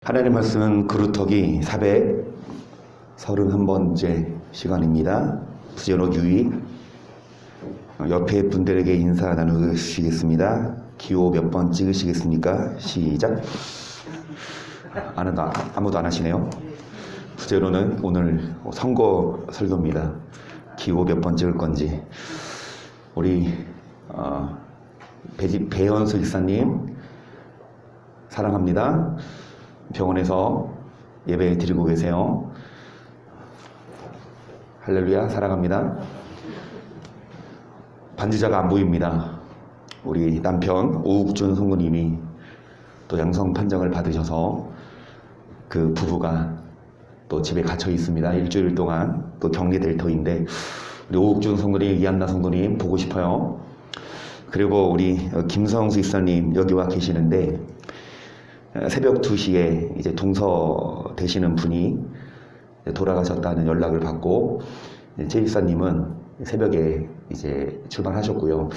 하나님 말씀은 그루터기 431번째 시간입니다. 부제로 유의. 옆에 분들에게 인사 나누시겠습니다. 기호 몇 번 찍으시겠습니까? 시작. 아무도 안 하시네요. 부제로는 오늘 선거 설교입니다. 기호 몇 번 찍을 건지. 우리 배현수 일사님 사랑합니다. 병원에서 예배 드리고 계세요. 할렐루야, 사랑합니다. 반지자가 안 보입니다. 우리 남편 오욱준 성구님이 또 양성 판정을 받으셔서 그 부부가 또 집에 갇혀 있습니다. 일주일 동안 또 격리될 터인데 우리 오욱준 성구님, 이한나 성구님 보고 싶어요. 그리고 우리 김성수 이사님 여기 와 계시는데 새벽 2시에 이제 동서 되시는 분이 돌아가셨다는 연락을 받고 최 집사님은 새벽에 이제 출발하셨고요.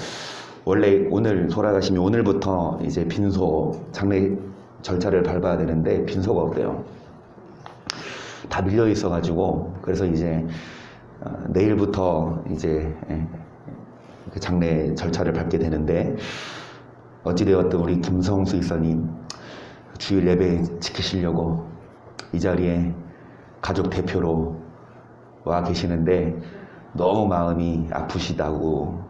원래 오늘 돌아가시면 오늘부터 이제 빈소 장례 절차를 밟아야 되는데 빈소가 없대요. 다 밀려 있어가지고 그래서 이제 내일부터 이제 그 장례 절차를 밟게 되는데 어찌되었든 우리 김성수 이사님 주일 예배 지키시려고 이 자리에 가족 대표로 와 계시는데 너무 마음이 아프시다고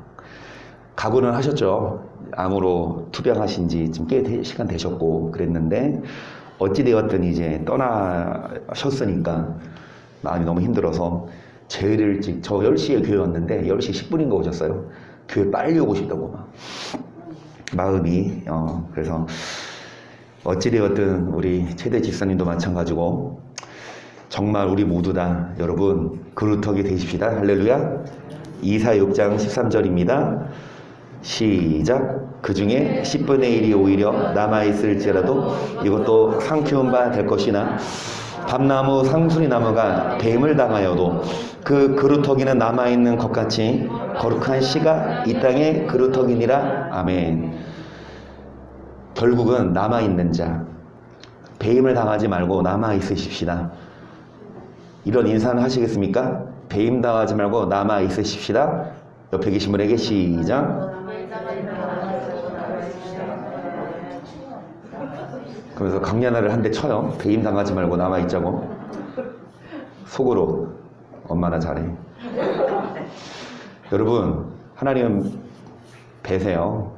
각오는 하셨죠. 암으로 투병하신 지 지금 꽤 시간 되셨고 그랬는데 어찌되었든 이제 떠나셨으니까 마음이 너무 힘들어서 제일 일찍 저 10시에 교회 왔는데 10시 10분인가 오셨어요. 교회 빨리 오고 싶다고 막 마음이 그래서 어찌되었든 우리 최대 집사님도 마찬가지고 정말 우리 모두 다 여러분 그루터기 되십시다. 할렐루야. 이사 6장 13절입니다. 시작. 그 중에 10분의 1이 오히려 남아있을지라도 이것도 상키운 바 될 것이나 밤나무 상수리나무가 뱀을 당하여도 그 그루터기는 남아있는 것 같이 거룩한 씨가 이 땅의 그루터기니라. 아멘. 결국은 남아있는 자, 배임을 당하지 말고 남아있으십시다. 이런 인사는 하시겠습니까? 배임 당하지 말고 남아있으십시다. 옆에 계신 분에게 시작. 그러면서 강연화를 한 대 쳐요. 배임 당하지 말고 남아있자고. 속으로 얼마나 잘해. 여러분, 하나님은 배세요.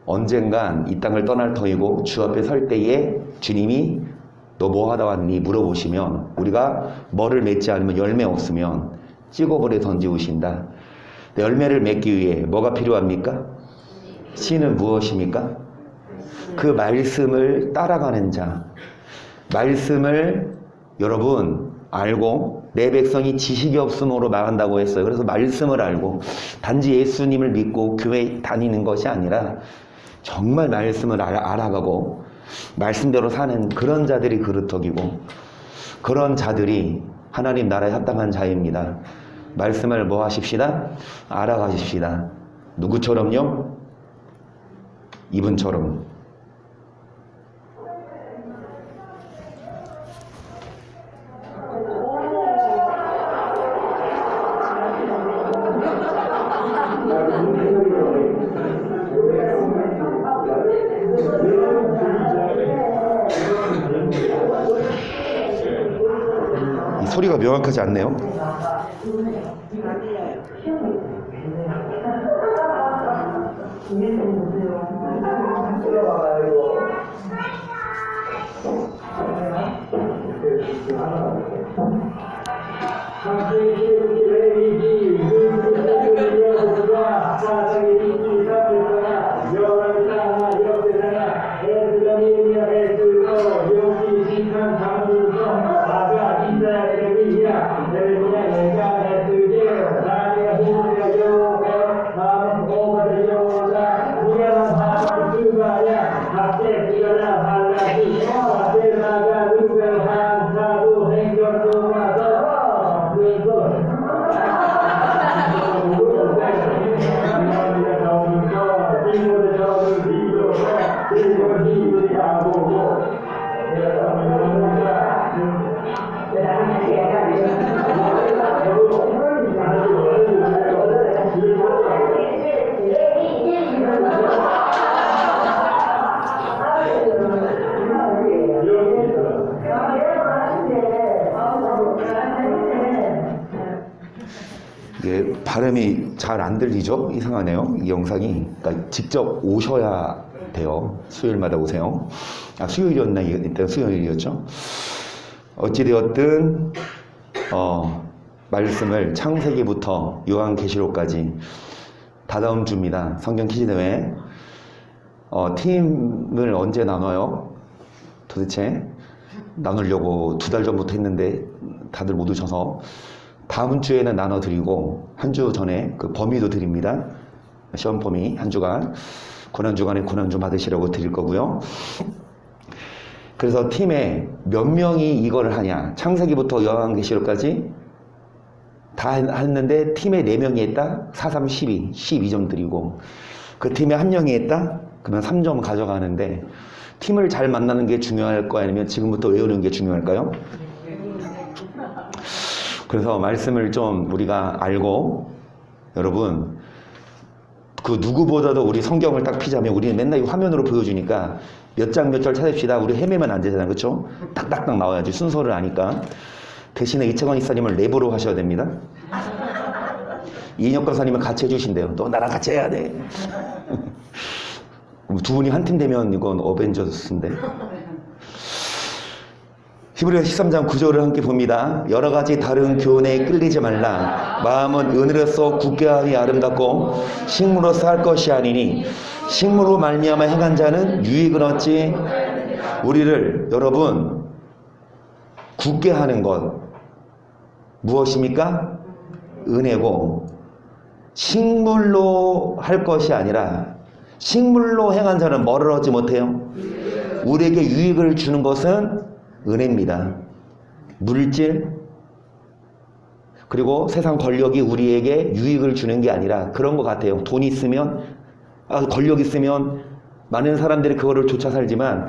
언젠간 이 땅을 떠날 터이고 주 앞에 설 때에 주님이 너 뭐 하다 왔니? 물어보시면 우리가 뭐를 맺지 않으면 열매 없으면 찍어버려 던지우신다. 열매를 맺기 위해 뭐가 필요합니까? 씨는 무엇입니까? 그 말씀을 따라가는 자. 말씀을 여러분 알고 내 백성이 지식이 없음으로 망한다고 했어요. 그래서 말씀을 알고 단지 예수님을 믿고 교회 다니는 것이 아니라 정말 말씀을 알아가고 말씀대로 사는 그런 자들이 그루터기고 그런 자들이 하나님 나라에 합당한 자입니다. 말씀을 뭐 하십시다? 알아가십시다. 누구처럼요? 이분처럼. 이 소리가 명확하지 않네요. 발음이 잘 안 들리죠? 이상하네요. 이 영상이. 그러니까 직접 오셔야 돼요. 수요일마다 오세요. 아, 수요일이었나? 이때 수요일이었죠? 어찌되었든 말씀을 창세기부터 요한계시록까지 다다음 주입니다. 성경 퀴즈대회. 팀을 언제 나눠요? 도대체 나누려고 2달 전부터 했는데 다들 못 오셔서 다음 주에는 나눠드리고 한 주 전에 그 범위도 드립니다. 시험 범위 한 주간 고난주간에 고난주 받으시라고 드릴 거고요. 그래서 팀에 몇 명이 이걸 하냐, 창세기부터 요한계시록까지 다 했는데 팀에 4명이 했다? 4, 3, 12 12점 드리고, 그 팀에 1명이 했다? 그러면 3점 가져가는데, 팀을 잘 만나는 게 중요할까요? 아니면 지금부터 외우는 게 중요할까요? 그래서 말씀을 좀 우리가 알고, 여러분 그 누구보다도 우리 성경을 딱 피자면 우리는 맨날 이 화면으로 보여주니까 몇 장 몇 절 찾읍시다. 우리 헤매면 안 되잖아요. 그렇죠? 딱딱딱 나와야지, 순서를 아니까. 대신에 이채광 이사님을 랩으로 하셔야 됩니다. 이인혁 강사님은 같이 해주신대요. 너 나랑 같이 해야 돼. 두 분이 한 팀 되면 이건 어벤져스인데. 히브리서 13장 9절을 함께 봅니다. 여러 가지 다른 교훈에 끌리지 말라. 마음은 은으로서 굳게 함이 아름답고 식물로서 할 것이 아니니 식물로 말미암아 행한 자는 유익을 얻지. 우리를 여러분 굳게 하는 것 무엇입니까? 은혜고, 식물로 할 것이 아니라 식물로 행한 자는 뭐를 얻지 못해요? 우리에게 유익을 주는 것은 은혜입니다. 물질, 그리고 세상 권력이 우리에게 유익을 주는 게 아니라 그런 것 같아요. 돈 있으면, 권력 있으면 많은 사람들이 그거를 쫓아 살지만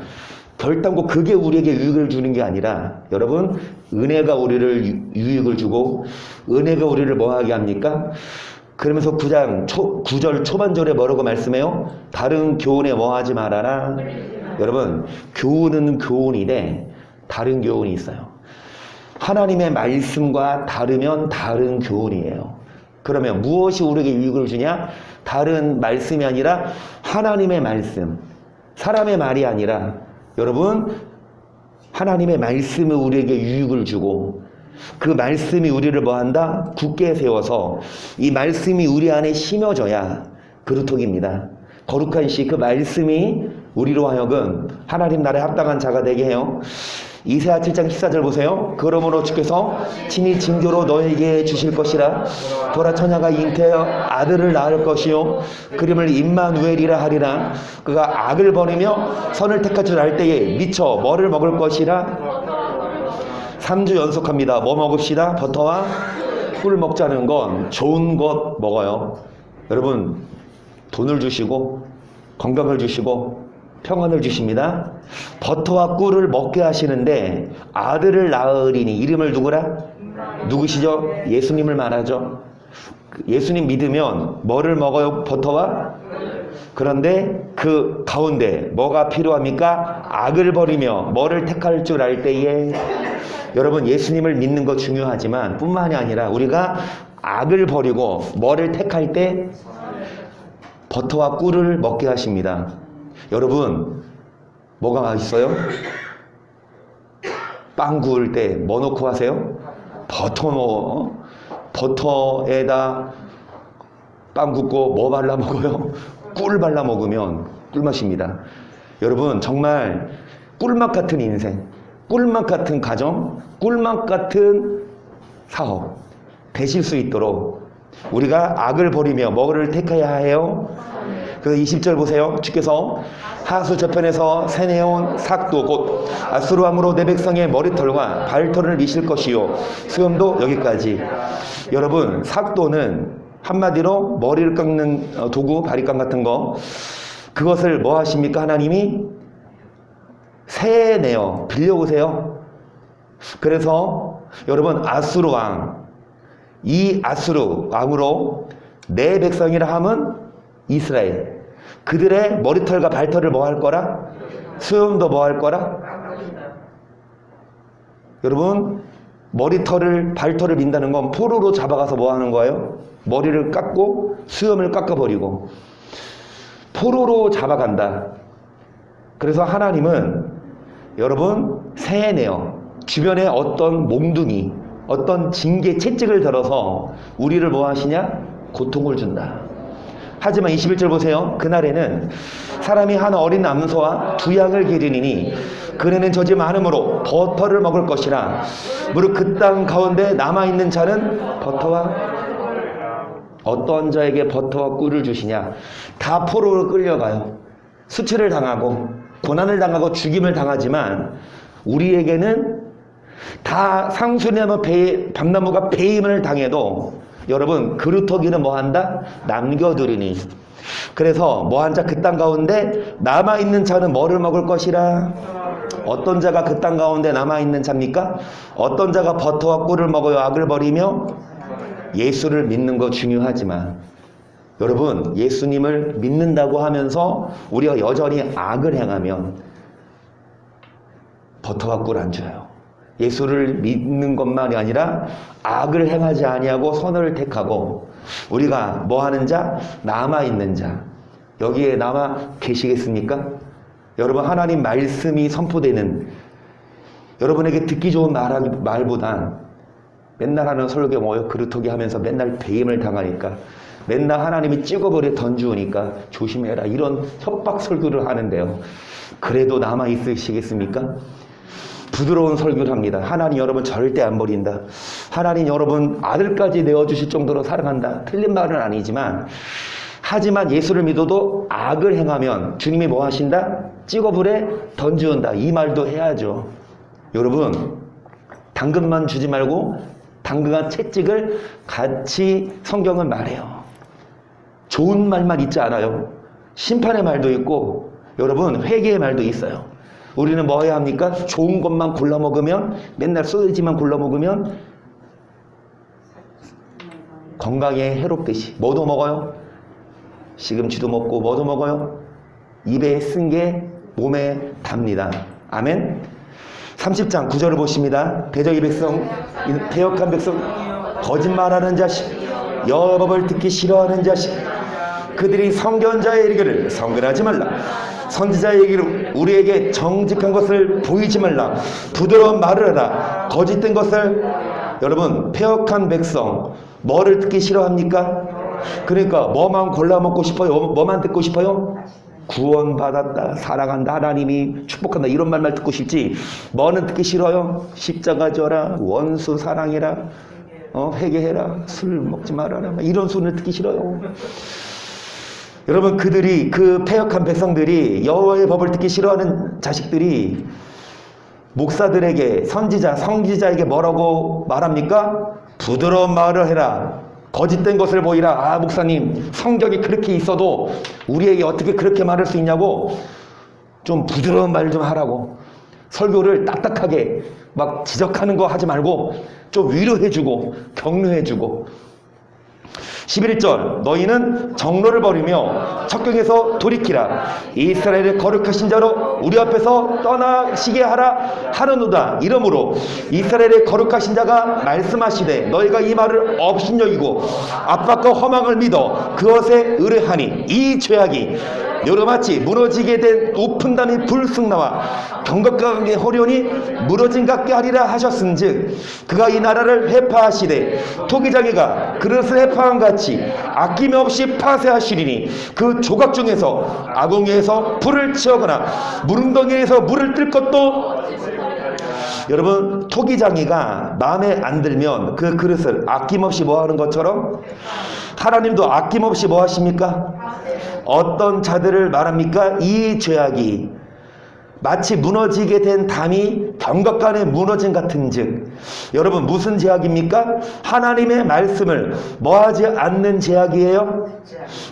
결단코 그게 우리에게 유익을 주는 게 아니라, 여러분, 은혜가 우리를 유익을 주고, 은혜가 우리를 뭐하게 합니까? 그러면서 9절 초반절에 뭐라고 말씀해요? 다른 교훈에 뭐하지 말아라. 여러분, 교훈은 교훈이래. 다른 교훈이 있어요. 하나님의 말씀과 다르면 다른 교훈이에요. 그러면 무엇이 우리에게 유익을 주냐? 다른 말씀이 아니라 하나님의 말씀, 사람의 말이 아니라, 여러분, 하나님의 말씀이 우리에게 유익을 주고, 그 말씀이 우리를 뭐한다? 굳게 세워서 이 말씀이 우리 안에 심어져야 그루톡입니다. 거룩한 시, 그 말씀이 우리로 하여금 하나님 나라에 합당한 자가 되게 해요. 이사야 7장 14절 보세요. 그러므로 주께서 친히 징조로 너에게 주실 것이라. 보라, 처녀가 잉태하여 아들을 낳을 것이요 그림을 임마누엘이라 하리라. 그가 악을 버리며 선을 택할 줄 알 때에 미쳐 뭐를 먹을 것이라. 3주 연속합니다. 뭐 먹읍시다? 버터와 꿀 먹자는 건 좋은 것 먹어요. 여러분, 돈을 주시고 건강을 주시고 평안을 주십니다. 버터와 꿀을 먹게 하시는데 아들을 낳으리니 이름을 누구라? 누구시죠? 예수님을 말하죠. 예수님 믿으면 뭐를 먹어요? 버터와? 그런데 그 가운데 뭐가 필요합니까? 악을 버리며 뭐를 택할 줄 알 때에. 여러분, 예수님을 믿는 거 중요하지만 뿐만이 아니라 우리가 악을 버리고 뭐를 택할 때 버터와 꿀을 먹게 하십니다. 여러분, 뭐가 맛있어요? 빵 구울 때 뭐 넣고 하세요? 버터에다 빵 굽고 뭐 발라 먹어요? 꿀 발라 먹으면 꿀맛입니다. 여러분, 정말 꿀맛 같은 인생, 꿀맛 같은 가정, 꿀맛 같은 사업 되실 수 있도록 우리가 악을 버리며 뭐를 택해야 해요? 그 20절 보세요. 주께서 하수 저편에서 세내온 삭도 곧 아수르함으로 내 백성의 머리털과 발털을 미실 것이요. 수염도 여기까지. 여러분, 삭도는 한마디로 머리를 깎는 도구, 바리깡 같은 거, 그것을 뭐 하십니까? 하나님이 세내어 빌려오세요. 그래서 여러분, 아수르 왕, 이 아수르 왕으로 내 백성이라 함은 이스라엘, 그들의 머리털과 발털을 뭐 할 거라? 수염도 뭐 할 거라? 여러분, 머리털을 발털을 민다는 건 포로로 잡아가서 뭐 하는 거예요? 머리를 깎고 수염을 깎아버리고 포로로 잡아간다. 그래서 하나님은 여러분 세뇌요, 주변에 어떤 몽둥이, 어떤 징계 채찍을 들어서 우리를 뭐 하시냐? 고통을 준다. 하지만 21절 보세요. 그날에는 사람이 한 어린 암소와 두 양을 기르니니 그네는 젖이 많으므로 버터를 먹을 것이라. 무릇 그 땅 가운데 남아있는 자는 버터와, 어떤 자에게 버터와 꿀을 주시냐? 다 포로로 끌려가요. 수치를 당하고 고난을 당하고 죽임을 당하지만 우리에게는 다 상수나무 밤나무가 배임을 당해도 여러분 그루터기는 뭐 한다? 남겨두리니. 그래서 뭐 한 자 그 땅 가운데 남아있는 자는 뭐를 먹을 것이라. 어떤 자가 그 땅 가운데 남아있는 자입니까? 어떤 자가 버터와 꿀을 먹어요? 악을 버리며. 예수를 믿는 거 중요하지만 여러분 예수님을 믿는다고 하면서 우리가 여전히 악을 행하면 버터와 꿀 안 줘요. 예수를 믿는 것만이 아니라 악을 행하지 아니하고 선을 택하고 우리가 뭐 하는 자? 남아있는 자. 여기에 남아 계시겠습니까? 여러분 하나님 말씀이 선포되는, 여러분에게 듣기 좋은 말보다 맨날 하는 설교 뭐예요? 그루터기 하면서 맨날 배임을 당하니까, 맨날 하나님이 찍어버려 던지우니까 조심해라, 이런 협박 설교를 하는데요. 그래도 남아 있으시겠습니까? 부드러운 설교를 합니다. 하나님 여러분 절대 안 버린다. 하나님 여러분 아들까지 내어주실 정도로 사랑한다. 틀린 말은 아니지만, 하지만 예수를 믿어도 악을 행하면 주님이 뭐 하신다? 찍어불에 던지운다. 이 말도 해야죠. 여러분 당근만 주지 말고 당근과 채찍을 같이 성경은 말해요. 좋은 말만 있지 않아요. 심판의 말도 있고 여러분 회개의 말도 있어요. 우리는 뭐 해야 합니까? 좋은 것만 골라 먹으면, 맨날 소시지만 골라 먹으면 건강에 해롭듯이 뭐도 먹어요? 시금치도 먹고 뭐도 먹어요? 입에 쓴 게 몸에 답니다. 아멘. 30장 9절을 보십니다. 대적의 백성, 패역한 백성, 거짓말하는 자식, 여호와의 법을 듣기 싫어하는 자식, 그들이 선견자의 이르기를 성결하지 말라, 선지자의 얘기를 우리에게 정직한 것을 보이지 말라, 부드러운 말을 해라, 거짓된 것을. 여러분 패역한 백성 뭐를 듣기 싫어합니까? 그러니까 뭐만 골라 먹고 싶어요? 뭐만 듣고 싶어요? 구원받았다, 사랑한다, 하나님이 축복한다, 이런 말만 듣고 싶지 뭐는 듣기 싫어요? 십자가 져라, 원수 사랑해라, 회개해라, 술 먹지 말아라, 이런 소리를 듣기 싫어요. 여러분 그들이, 그 패역한 백성들이, 여호와의 법을 듣기 싫어하는 자식들이 목사들에게, 성지자에게 뭐라고 말합니까? 부드러운 말을 해라, 거짓된 것을 보이라. 아 목사님 성경이 그렇게 있어도 우리에게 어떻게 그렇게 말할 수 있냐고, 좀 부드러운 말 좀 하라고. 설교를 딱딱하게 막 지적하는 거 하지 말고 좀 위로해주고 격려해주고. 11절 너희는 정로를 버리며 척경에서 돌이키라, 이스라엘의 거룩하신 자로 우리 앞에서 떠나시게 하라 하느노다. 이러므로 이스라엘의 거룩하신 자가 말씀하시되 너희가 이 말을 업신여기고 압박과 허망을 믿어 그것에 의뢰하니 이 죄악이 여러마치 무너지게 된 높은 담이 불쑥 나와 경각하게 호련히 무너진 같게 하리라 하셨은즉 그가 이 나라를 회파하시되 토기장이가 그릇을 회파한 같이 아낌없이 파쇄하시리니 그 조각 중에서 아궁이에서 불을 치우거나 무릉덩이에서 물을 뜰 것도. 여러분 토기장이가 마음에 안 들면 그 그릇을 아낌없이 뭐 하는 것처럼 하나님도 아낌없이 뭐 하십니까? 어떤 자들을 말합니까? 이 죄악이 마치 무너지게 된 담이 경각간에 무너진 같은즉. 여러분 무슨 죄악입니까? 하나님의 말씀을 뭐하지 않는 죄악이에요.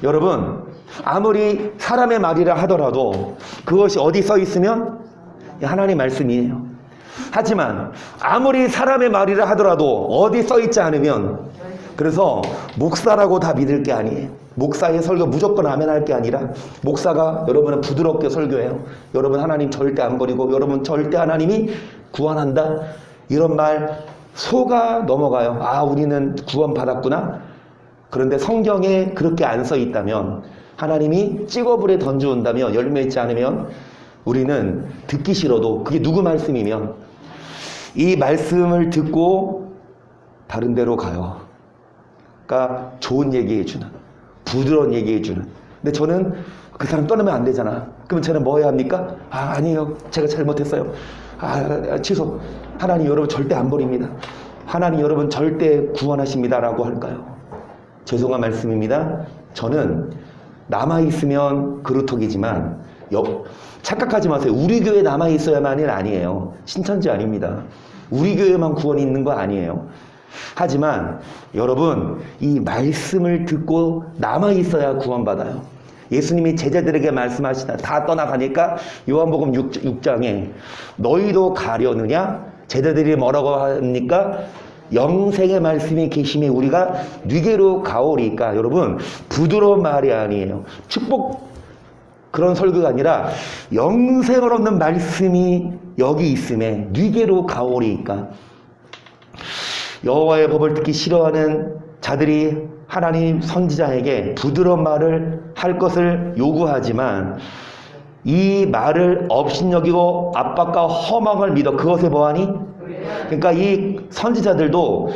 여러분 아무리 사람의 말이라 하더라도 그것이 어디 써 있으면 하나님 말씀이에요. 하지만 아무리 사람의 말이라 하더라도 어디 써 있지 않으면, 그래서 목사라고 다 믿을 게 아니에요. 목사의 설교 무조건 아멘 할 게 아니라 목사가 여러분은 부드럽게 설교해요. 여러분 하나님 절대 안 버리고 여러분 절대 하나님이 구원한다, 이런 말 속아 넘어가요. 아, 우리는 구원받았구나. 그런데 성경에 그렇게 안 써 있다면, 하나님이 찍어불에 던져온다면, 열매 있지 않으면 우리는 듣기 싫어도, 그게 누구 말씀이면 이 말씀을 듣고 다른 데로 가요. 그러니까 좋은 얘기해 주는, 부드러운 얘기해 주는. 근데 저는 그 사람 떠나면 안 되잖아. 그러면 저는 뭐 해야 합니까? 아, 아니에요, 제가 잘못했어요. 취소. 하나님 여러분 절대 안 버립니다. 하나님 여러분 절대 구원하십니다 라고 할까요? 죄송한 말씀입니다. 저는 남아있으면 그루터기지만 착각하지 마세요. 우리 교회 남아있어야만이 아니에요. 신천지 아닙니다. 우리 교회만 구원이 있는 거 아니에요. 하지만 여러분, 이 말씀을 듣고 남아있어야 구원받아요. 예수님이 제자들에게 말씀하시다 다 떠나가니까 요한복음 6장에 너희도 가려느냐? 제자들이 뭐라고 합니까? 영생의 말씀이 계심에 우리가 뉘게로 가오리까. 여러분, 부드러운 말이 아니에요. 축복 그런 설교가 아니라 영생을 얻는 말씀이 여기 있음에 뉘게로 가오리까. 여호와의 법을 듣기 싫어하는 자들이 하나님 선지자에게 부드러운 말을 할 것을 요구하지만 이 말을 업신여기고 압박과 허망을 믿어 그것에 뭐하니? 그러니까 이 선지자들도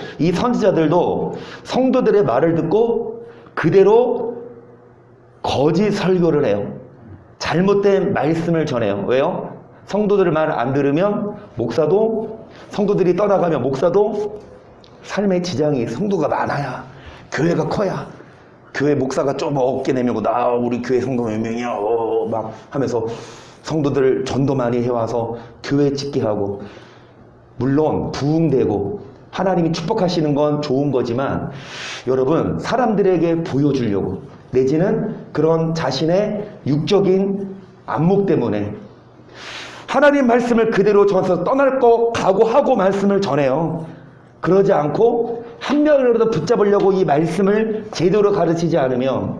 성도들의 말을 듣고 그대로 거짓 설교를 해요. 잘못된 말씀을 전해요. 왜요? 성도들 말 안 들으면 성도들이 떠나가면 목사도 삶의 지장이, 성도가 많아야, 교회가 커야, 교회 목사가 좀 어깨 내밀고 우리 교회 성도 몇 명이야 막 하면서 성도들 전도 많이 해와서 교회 짓게 하고, 물론 부흥되고 하나님이 축복하시는 건 좋은 거지만 여러분, 사람들에게 보여주려고, 내지는 그런 자신의 육적인 안목 때문에 하나님 말씀을 그대로 전해서 떠날 거 각오하고 말씀을 전해요. 그러지 않고 한 명이라도 붙잡으려고 이 말씀을 제대로 가르치지 않으면,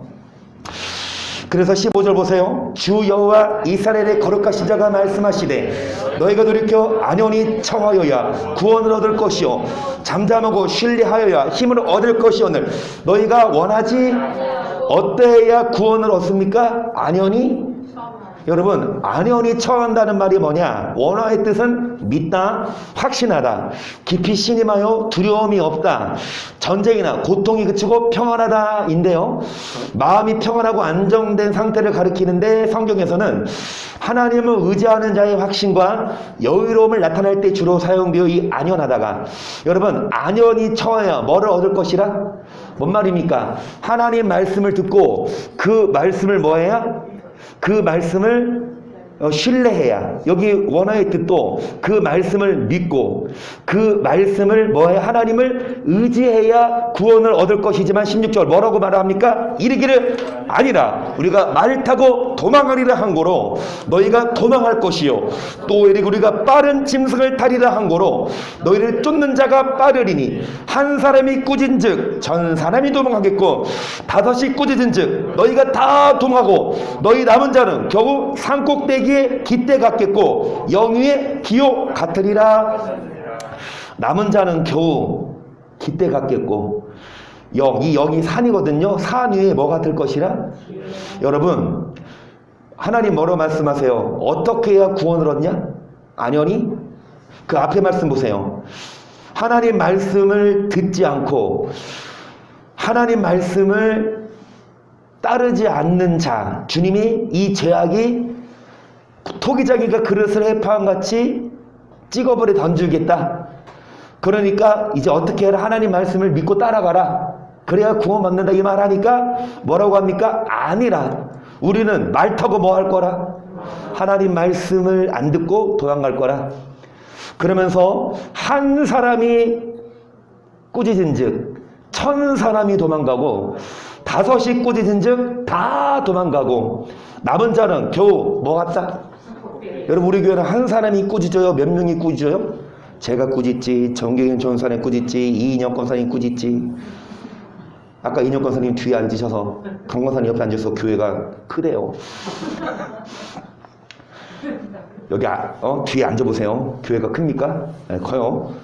그래서 15절 보세요. 주 여호와 이스라엘의 거룩하신 자가 말씀하시되 너희가 돌이켜 안연히 청하여야 구원을 얻을 것이요 잠잠하고 신뢰하여야 힘을 얻을 것이오늘 너희가 원하지 어때야 구원을 얻습니까? 안연히. 여러분, 안연히 청한다는 말이 뭐냐? 원어의 뜻은 믿다, 확신하다, 깊이 신임하여 두려움이 없다, 전쟁이나 고통이 그치고 평안하다 인데요, 마음이 평안하고 안정된 상태를 가리키는데 성경에서는 하나님을 의지하는 자의 확신과 여유로움을 나타낼 때 주로 사용되어 이 안연하다가, 여러분, 안연히 청하여 뭐를 얻을 것이라? 뭔 말입니까? 하나님 말씀을 듣고 그 말씀을 뭐 해야? 그 말씀을 신뢰해야. 여기 원어의 뜻도 그 말씀을 믿고 그 말씀을 뭐해? 하나님을 의지해야 구원을 얻을 것이지만 16절 뭐라고 말합니까? 이르기를 아니라 우리가 말 타고 도망하리라 한 고로 너희가 도망할 것이요 또 이르기 우리가 빠른 짐승을 타리라 한 고로 너희를 쫓는 자가 빠르리니 한 사람이 꾸진즉 전 사람이 도망하겠고 다섯이 꾸짖은즉 너희가 다 도망하고 너희 남은 자는 겨우 산꼭대기에 깃대 같겠고 영위의 기호 같으리라. 남은 자는 겨우 깃대 같겠고 이 영이 산이거든요. 산 위에 뭐 같을 것이라? 여러분, 하나님 뭐로 말씀하세요? 어떻게 해야 구원을 얻냐? 안연히? 그 앞에 말씀 보세요. 하나님 말씀을 듣지 않고 하나님 말씀을 따르지 않는 자, 주님이 이 죄악이 토기장이가 그릇을 해파함같이 찍어버려 던지겠다. 그러니까 이제 어떻게 해라? 하나님 말씀을 믿고 따라가라. 그래야 구원받는다 이 말하니까 뭐라고 합니까? 아니라 우리는 말 타고 뭐 할 거라? 하나님 말씀을 안 듣고 도망갈 거라. 그러면서 한 사람이 꾸짖은즉 천 사람이 도망가고 다섯이 꾸짖은즉 다 도망가고 남은 자는 겨우 뭐 같다? 여러분, 우리 교회는 한 사람이 꾸짖어요? 몇 명이 꾸짖어요? 제가 꾸짖지, 정경현 전사님 꾸짖지, 이인영 권사님 꾸짖지. 아까 이인영 권사님 뒤에 앉으셔서 강 권사님 옆에 앉아서 교회가 크대요. 여기 뒤에 앉아보세요. 교회가 큽니까? 네, 커요.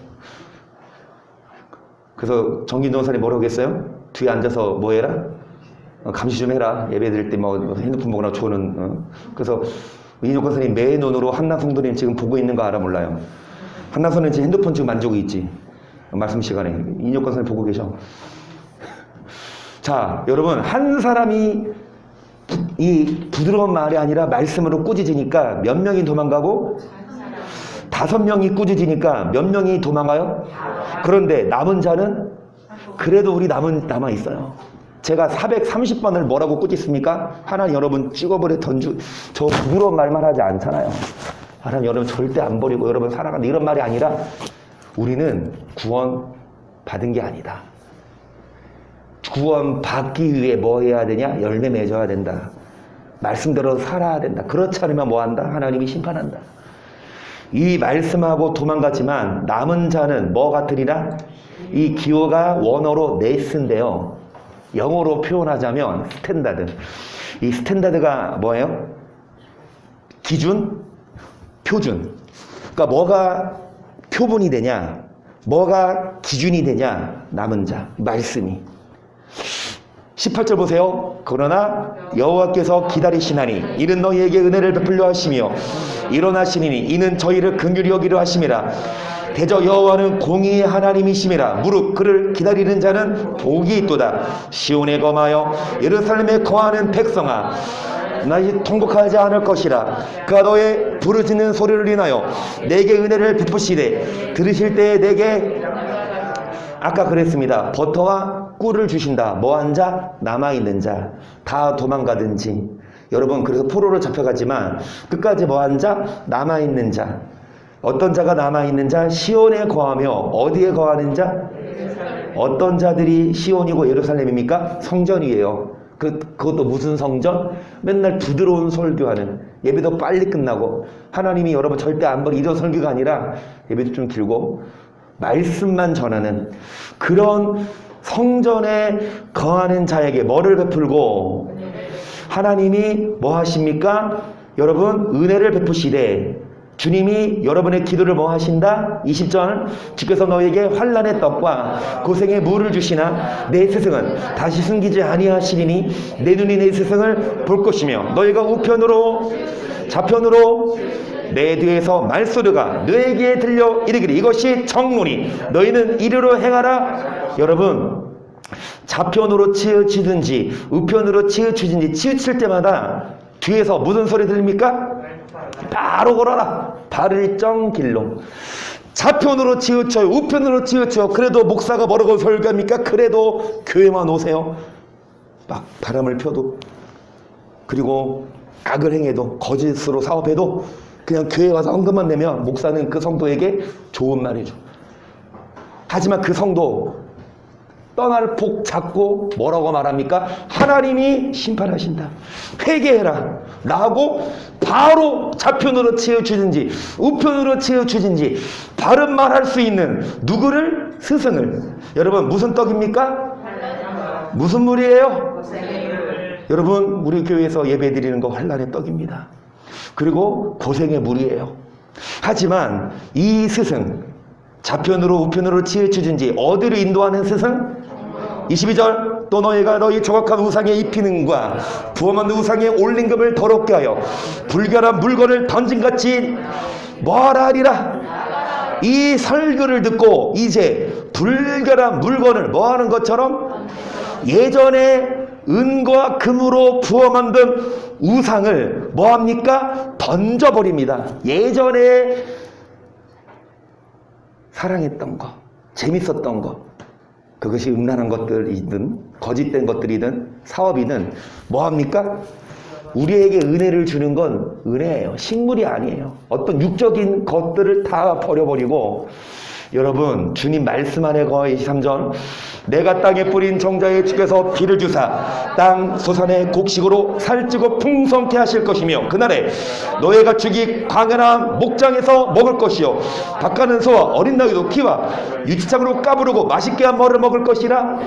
그래서 정진동 선생님 뭐라고 했어요? 뒤에 앉아서 뭐 해라? 감시 좀 해라. 예배 드릴 때 뭐 핸드폰 보거나 조는. 그래서 이인혁 선생님 매 눈으로 한나 성도님 지금 보고 있는 거 알아 몰라요? 한나 선생님 지금 핸드폰 지금 만지고 있지. 말씀 시간에 이인혁 선생님 보고 계셔. 자, 여러분 한 사람이 이 부드러운 말이 아니라 말씀으로 꾸짖으니까 몇 명이 도망가고 5명이 꾸짖으니까 몇 명이 도망가요? 그런데 남은 자는 그래도 우리 남아 있어요. 제가 430번을 뭐라고 꾸짖습니까? 하나님 여러분 찍어버려 던주 저 부드러운 말만 하지 않잖아요. 하나님 여러분 절대 안 버리고 여러분 살아간다 이런 말이 아니라 우리는 구원 받은 게 아니다. 구원 받기 위해 뭐 해야 되냐? 열매 맺어야 된다. 말씀대로 살아야 된다. 그렇지 않으면 뭐 한다? 하나님이 심판한다. 이 말씀하고 도망갔지만 남은 자는 뭐 같으리라? 이 기호가 원어로 네스인데요. 영어로 표현하자면 스탠다드. 이 스탠다드가 뭐예요? 기준, 표준. 그러니까 뭐가 표본이 되냐? 뭐가 기준이 되냐? 남은 자, 말씀이. 18절 보세요. 그러나 여호와께서 기다리시나니 이는 너희에게 은혜를 베풀려 하시며 일어나시니 이는 저희를 긍휼히 여기려 하심이라. 대저 여호와는 공의의 하나님이심이라. 무릇 그를 기다리는 자는 복이 있도다. 시온에 거하여 예루살렘에 거하는 백성아 나이 통곡하지 않을 것이라. 그가 너의 부르짖는 소리를 인하여 내게 은혜를 베푸시되 들으실 때에 내게 아까 그랬습니다. 버터와 꿀을 주신다. 뭐한 자? 남아있는 자. 다 도망가든지. 여러분 그래서 포로로 잡혀가지만 끝까지 뭐한 자? 남아있는 자. 어떤 자가 남아있는 자? 시온에 거하며 어디에 거하는 자? 어떤 자들이 시온이고 예루살렘입니까? 성전이에요. 그것도 무슨 성전? 맨날 부드러운 설교하는, 예배도 빨리 끝나고 하나님이 여러분 절대 안 버리 이런 설교가 아니라 예배도 좀 길고 말씀만 전하는 그런 성전에 거하는 자에게 뭐를 베풀고 하나님이 뭐 하십니까? 여러분 은혜를 베푸시되 주님이 여러분의 기도를 뭐 하신다? 20절 주께서 너에게 환난의 떡과 고생의 물을 주시나 내 스승은 다시 숨기지 아니하시리니 내 눈이 내 스승을 볼 것이며 너희가 우편으로 좌편으로 내 뒤에서 말소리가 너에게 들려 이르기를 이것이 정문이 너희는 이리로 행하라. 여러분 좌편으로 치우치든지 우편으로 치우치든지 치우칠 때마다 뒤에서 무슨 소리 들립니까? 바로 걸어라. 발을 정 길로. 좌편으로 치우쳐요. 우편으로 치우쳐. 그래도 목사가 뭐라고 설교합니까? 그래도 교회만 오세요. 막 바람을 펴도 그리고 악을 행해도 거짓으로 사업해도 그냥 교회 와서 헌금만 내면 목사는 그 성도에게 좋은 말이죠. 하지만 그 성도 떠날 폭 잡고 뭐라고 말합니까? 하나님이 심판하신다. 회개해라 라고 바로 좌편으로 치우치든지 우편으로 치우치든지 바른 말할 수 있는 누구를? 스승을. 여러분 무슨 떡입니까? 무슨 물이에요? 여러분 우리 교회에서 예배 드리는 거 환난의 떡입니다. 그리고 고생의 물이에요. 하지만 이 스승 좌편으로 우편으로 치우치든지 어디로 인도하는 스승? 22절 또 너희가 너희 조각한 우상에 입히는과 부엄한 우상에 올린 금을 더럽게 하여 불결한 물건을 던진같이 뭐하라 하리라. 이 설교를 듣고 이제 불결한 물건을 뭐하는 것처럼 예전에 은과 금으로 부어 만든 우상을 뭐합니까? 던져버립니다. 예전에 사랑했던 거, 재밌었던 거, 그것이 음란한 것들이든 거짓된 것들이든 사업이든 뭐합니까? 우리에게 은혜를 주는 건 은혜예요. 식물이 아니에요. 어떤 육적인 것들을 다 버려버리고 여러분 주님 말씀 안에 거의 23절 내가 땅에 뿌린 정자에 주께서 비를 주사 땅 소산의 곡식으로 살찌고 풍성케 하실 것이며 그날에 너희가 죽이 광야나 목장에서 먹을 것이요 닭가는 소와 어린 나귀도 키와 유치창으로 까부르고 맛있게 한 머리를 먹을 것이라.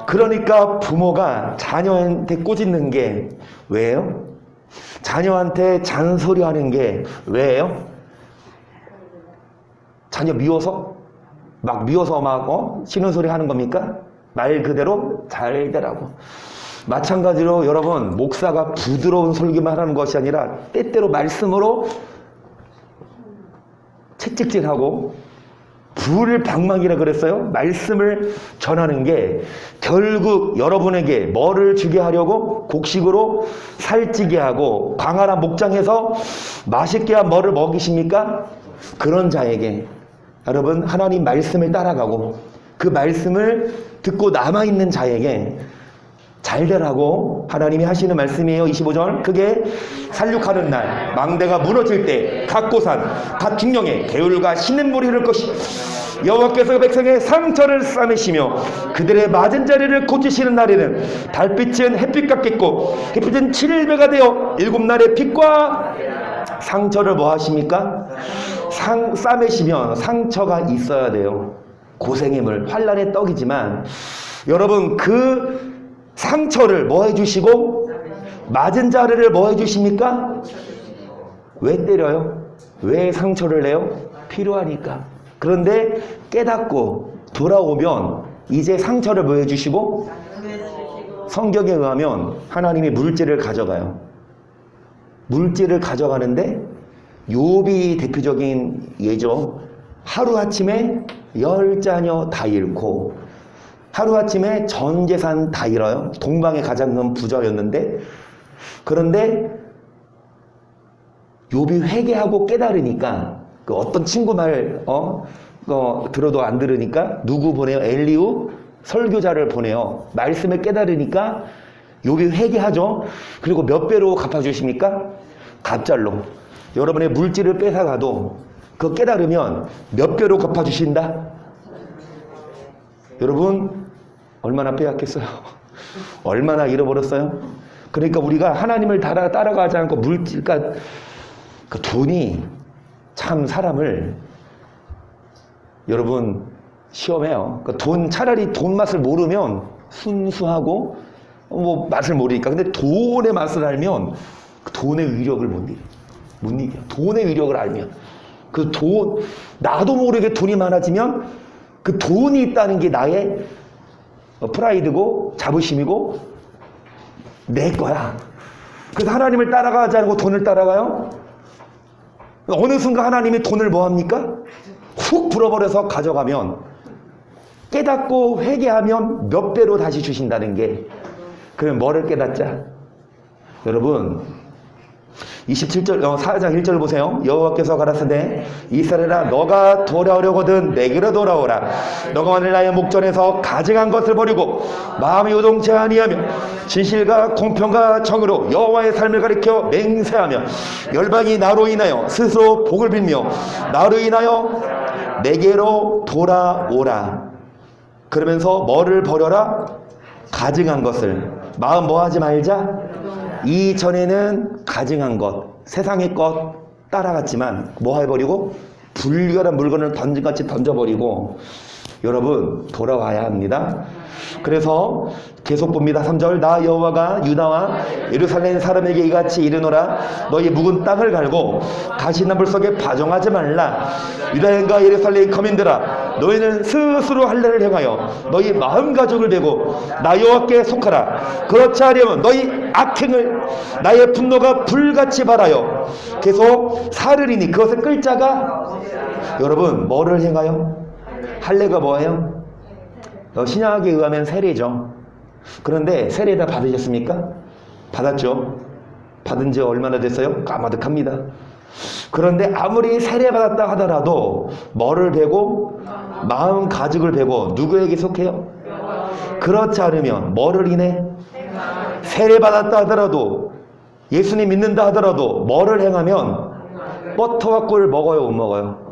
그러니까 부모가 자녀한테 꾸짖는 게 왜요? 자녀한테 잔소리하는 게 왜요? 자녀 미워서? 막 미워서 막 쉬는 소리 하는 겁니까? 말 그대로 잘 되라고. 마찬가지로 여러분, 목사가 부드러운 설교만 하는 것이 아니라 때때로 말씀으로 채찍질하고 불방망이라 그랬어요. 말씀을 전하는 게 결국 여러분에게 뭐를 주게 하려고? 곡식으로 살찌게 하고 광활한 목장에서 맛있게 한 뭐를 먹이십니까? 그런 자에게 여러분, 하나님 말씀을 따라가고 그 말씀을 듣고 남아있는 자에게 잘 되라고 하나님이 하시는 말씀이에요. 25절. 그게 살육하는 날 망대가 무너질 때 각 고산 각 중령에 개울과 신음물이 흐를 것이 여호와께서 백성의 상처를 싸매시며 그들의 맞은 자리를 고치시는 날에는 달빛은 햇빛 같겠고 햇빛은 7배가 되어 7날의 빛과 상처를 뭐 하십니까? 싸매시면 상처가 있어야 돼요. 고생의 물, 환난의 떡이지만 여러분, 그 상처를 뭐 해주시고 맞은 자리를 뭐 해주십니까? 왜 때려요? 왜 상처를 내요? 필요하니까. 그런데 깨닫고 돌아오면 이제 상처를 뭐 해주시고? 성경에 의하면 하나님이 물질을 가져가요. 물질을 가져가는데 욥이 대표적인 예죠. 하루아침에 10자녀 다 잃고 하루아침에 전 재산 다 잃어요. 동방의 가장 큰 부자였는데, 그런데 욥이 회개하고 깨달으니까 그 어떤 친구 말 들어도 안 들으니까 누구 보내요? 엘리후 설교자를 보내요. 말씀을 깨달으니까 욥이 회개하죠. 그리고 몇 배로 갚아주십니까? 갑절로. 여러분의 물질을 뺏어가도 그거 깨달으면 몇 배로 갚아주신다? 여러분, 얼마나 빼앗겼어요? 얼마나 잃어버렸어요? 그러니까 우리가 하나님을 따라가지 않고 물질, 그러니까 그 돈이 참 사람을 여러분 시험해요. 그러니까 차라리 돈 맛을 모르면 순수하고 뭐 맛을 모르니까. 근데 돈의 맛을 알면 그 돈의 위력을 못 이겨. 돈의 위력을 알면 그 돈, 나도 모르게 돈이 많아지면 그 돈이 있다는 게 나의 프라이드고 자부심이고 내 거야. 그래서 하나님을 따라가지 않고 돈을 따라가요. 어느 순간 하나님이 돈을 뭐 합니까? 훅 불어버려서 가져가면, 깨닫고 회개하면 몇 배로 다시 주신다는 게, 그럼 뭐를 깨닫자? 여러분 27절 4장 1절 보세요. 여호와께서 가라사대 이스라엘아 너가 돌아오려거든 내게로 돌아오라. 너가 만일 나의 목전에서 가증한 것을 버리고 마음이 요동치 아니하며 진실과 공평과 정의로 여호와의 삶을 가리켜 맹세하며 열방이 나로 인하여 스스로 복을 빌며 나로 인하여 내게로 돌아오라. 그러면서 뭐를 버려라? 가증한 것을. 마음 뭐 하지 말자? 이전에는 가증한 것, 세상의 것 따라갔지만 뭐 해버리고? 불결한 물건을 던진같이 던져버리고 여러분 돌아와야 합니다. 그래서 계속 봅니다. 3절 나 여호와가 유다와 예루살렘 사람에게 이같이 이르노라. 너희 묵은 땅을 갈고 가시나물 속에 파종하지 말라. 유다인과 예루살렘 거민들아 너희는 스스로 할례를 행하여 너희 마음 가족을 베고 나 여호와께 속하라. 그렇지 않으면 너희 악행을 나의 분노가 불같이 발하여 계속 사르리니 그것을 끌 자가. 여러분 뭐를 행하여? 할례가 뭐예요? 신약에 의하면 세례죠. 그런데 세례 다 받으셨습니까? 받았죠. 받은 지 얼마나 됐어요? 까마득합니다. 그런데 아무리 세례 받았다 하더라도 뭐를 베고? 마음 가죽을 베고 누구에게 속해요? 그렇지 않으면 뭐를 인해? 세례 받았다 하더라도 예수님 믿는다 하더라도 뭐를 행하면? 버터와 꿀을 먹어요, 못 먹어요?